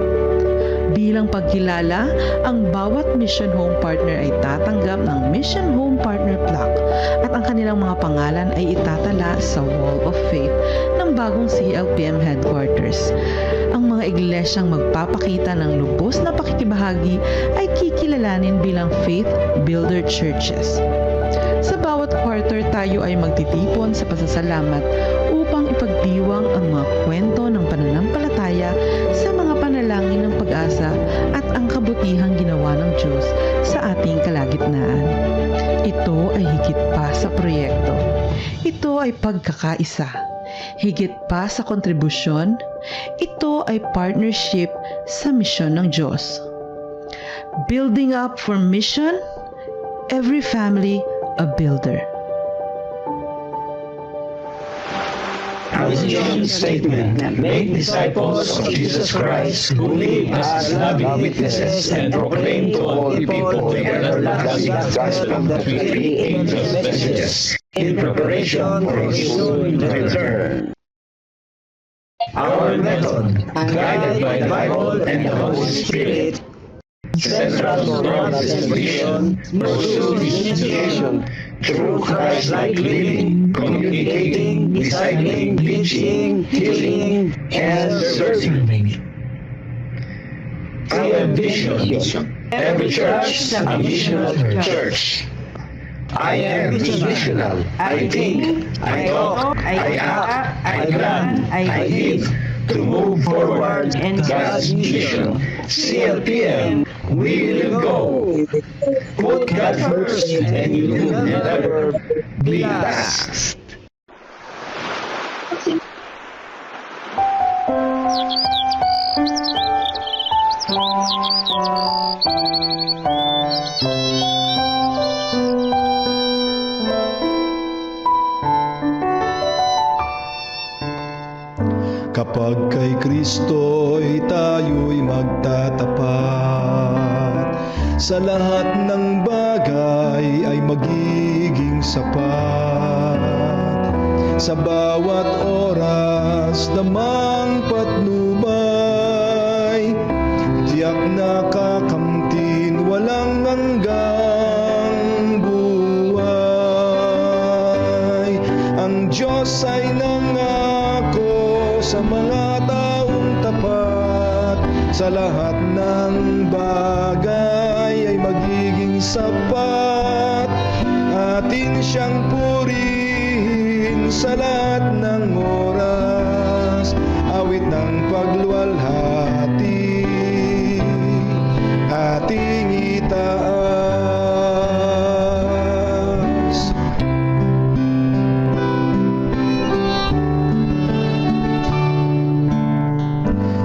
Bilang pagkilala, ang bawat Mission Home Partner ay tatanggap ng Mission Home Partner Plaque at ang kanilang mga pangalan ay itatala sa Wall of Faith ng bagong CLPM Headquarters. Ang mga iglesyang magpapakita ng lubos na pakikibahagi ay kikilalanin bilang Faith Builder Churches. Sa bawat quarter, tayo ay magtitipon sa pasasalamat upang ipagdiwang ang mga kwento ng pananampalataya sa mga panalangin ng pag-asa at ang kabutihang ginawa ng Diyos sa ating kalagitnaan. Ito ay higit pa sa proyekto. Ito ay pagkakaisa. Higit pa sa kontribusyon, ito ay partnership sa misyon ng Diyos. Building up for mission, every family a builder. Our mission statement: make disciples of Jesus Christ who live as loving witnesses and proclaim to all people the everlasting gospel that we read angels' messages in preparation for His soon return. Our method, guided by the Bible and the Holy Spirit. Central Provinces Mission pursues mission through Christ-like living, communicating, discipling, teaching, healing, and serving. Our vision: every church a missional church. I am missional. I think, I talk, I act, I plan, I live to move forward God's mission. CLPM, we will go. Put God first and you will never be last. Kapag kay Kristo'y tayo'y magtatapat, sa lahat ng bagay ay magiging sapat. Sa bawat oras namang patnubay, tiyak na kakamtin walang hanggang buhay. Ang Diyos ay nangako sa mga taong tapat, sa lahat ng bagay ay magiging sapat. Atin siyang purihin sa lahat ng oras, awit ng pagluwalhati ating itaas.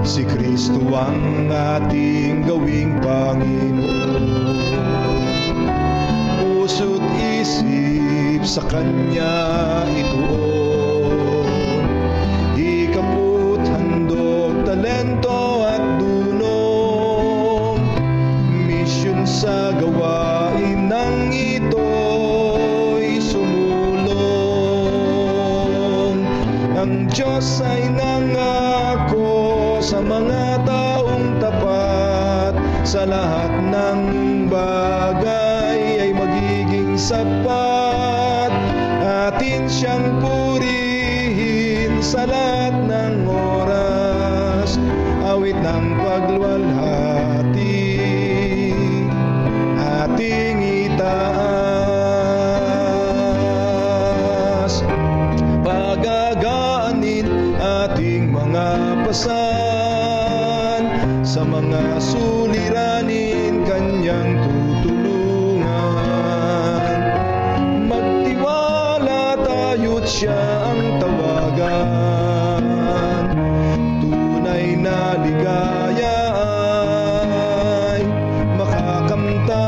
Si Kristo ang ating gawing Panginoon, puso't isip sa Kanya ituon. Ikaput, handog, talento at dunong, misyon sa gawain ng ito'y sumulong. Ang Diyos ay nangako sa mga taong tapat, sa lahat ng bagay ay magiging sapat. Atin siyang purihin sa lahat ng oras, awit ng pagluwalhati ating itaas. Pagagaanin ating mga pasan, sa mga suliranin Kanyang tutulungan. Magtiwala tayo't Siya ang tawagan, tunay na ligaya ay makakamtan.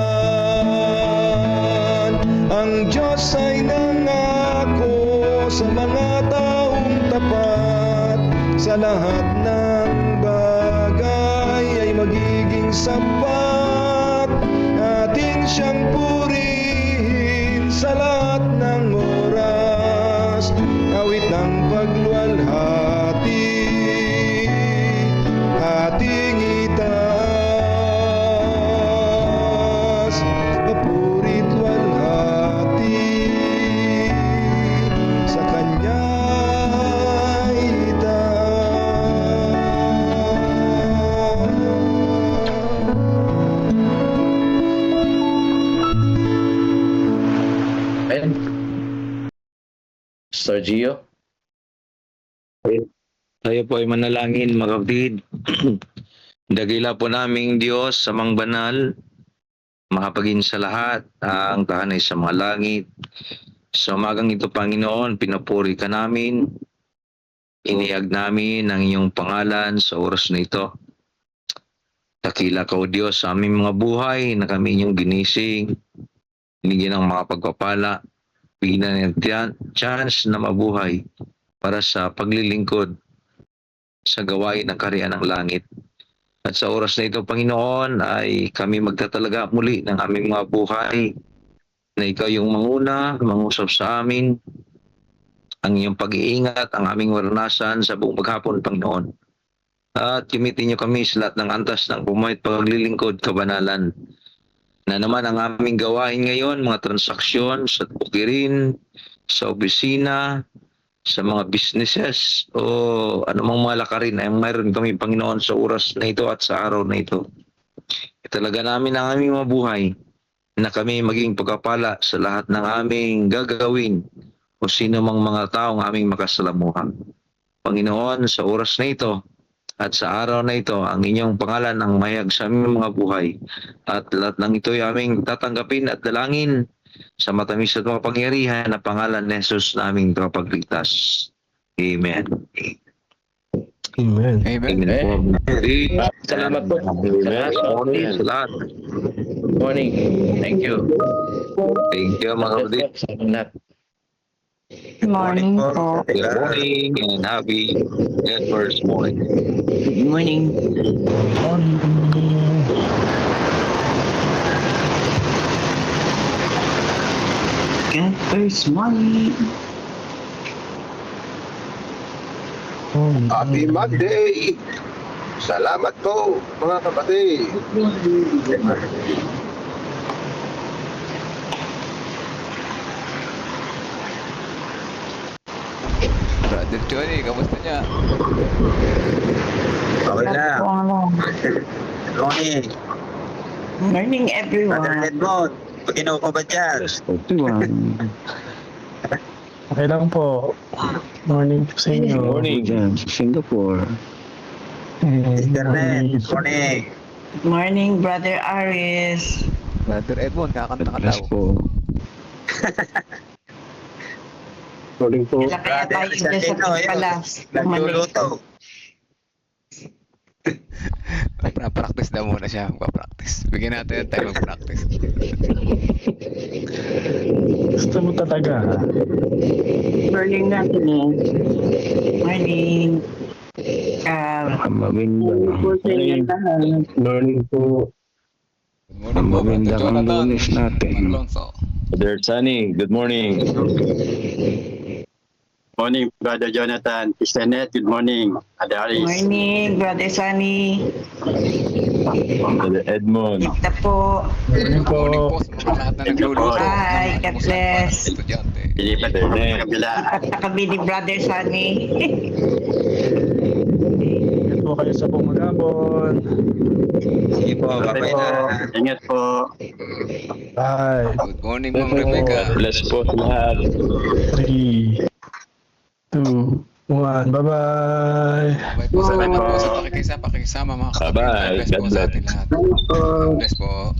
Ang Diyos ay nangako sa mga taong tapat, sa lahat ng bagay ay magiging sapat. Atin siyang purihin sa lahat ng oras, awit ng pagluwalhati ating itaas. Papuri't walhati sa Kanya Pastor Gio. Tayo po ay manalangin, mga kapatid. Dagila po naming Diyos sa mga banal, makapagin sa lahat, ang tahanay sa mga langit. Sa umagang ito, Panginoon, pinupuri ka namin. Inihag namin ang iyong pangalan sa oras na ito. Dakila ka, O Diyos, sa aming mga buhay na kami inyong ginising. Binigyan ng mga pagpapala. Bigyan ng chance na mabuhay para sa paglilingkod sa gawain ng kaharian ng langit. At sa oras na ito, Panginoon, ay kami magtatalaga muli ng aming mga buhay na ikaw yung manguna, mangusap sa amin, ang iyong pag-iingat, ang aming maranasan sa buong maghapon, Panginoon. At gamitin niyo kami sa lahat ng antas ng pumahit paglilingkod, kabanalan, na naman ang aming gawain ngayon, mga transaksyon sa bukirin, sa opisina, sa mga businesses, o anumang mga lakarin ay mayroon kami, Panginoon, sa oras na ito at sa araw na ito. Italaga namin ang aming mabuhay na kami maging pagkapala sa lahat ng aming gagawin o sino mang mga taong aming makasalamuhan. Panginoon, sa oras na ito at sa araw na ito, ang inyong pangalan ang mayag sa aming mga buhay. At lahat ng ito ay aming tatanggapin at dalangin sa matamis at makapangyarihan na pangalan ni Jesus na aming kapagligtas. Amen. Amen. Amen. Salamat po. Sa lahat. Morning. Thank you. Thank you, mga kapatid. Good morning po. Good morning and happy God first morning. Good morning. God first morning. Happy Monday! Salamat po, mga kapatid. Brother Johnny, kamusta niya? Okay na. Good morning. Morning, everyone. Brother Edmond, paginaw ko ba dyan? Okay lang po. Morning po sa inyo. Morning dyan sa Singapore. Sister Ned, good morning. Good morning, Brother Aris. Brother Edmond, kakanta ka Bless daw. po. Morning po. Kailan kaya tayo dyan sa Pagpalas? Nagluluto. Practice na muna siya. Practice. Bigyan natin yung time mag-practice. Gusto mo talaga. Morning natin eh. Morning. Magandang Morning po. magandang Lunes natin. Alonso. Brother Sunny, good morning. Morning, Brother Jonathan. Sister Net, good morning. Adaris. Morning, Brother Sunny. Brother Edmond. Kita po. Morning po. Morning po sa mga lahat na nagluluto. Bye. God bless. Estudyante. Ilipat Brother po Ned. sa kabila. At nakabi ni Brother Sunny. Ingat po kayo sa buong maghapon. Sige po, bye-bye na. Ingat po. Bye. Good morning, Ma'am Rebecca. Bless po sa lahat. 3, 2, 1. Bye-bye. Bye po sa lahat po sa pakikisama mga kapatid. Bye-bye. Bless po God sa bless. ating lahat. Bless po.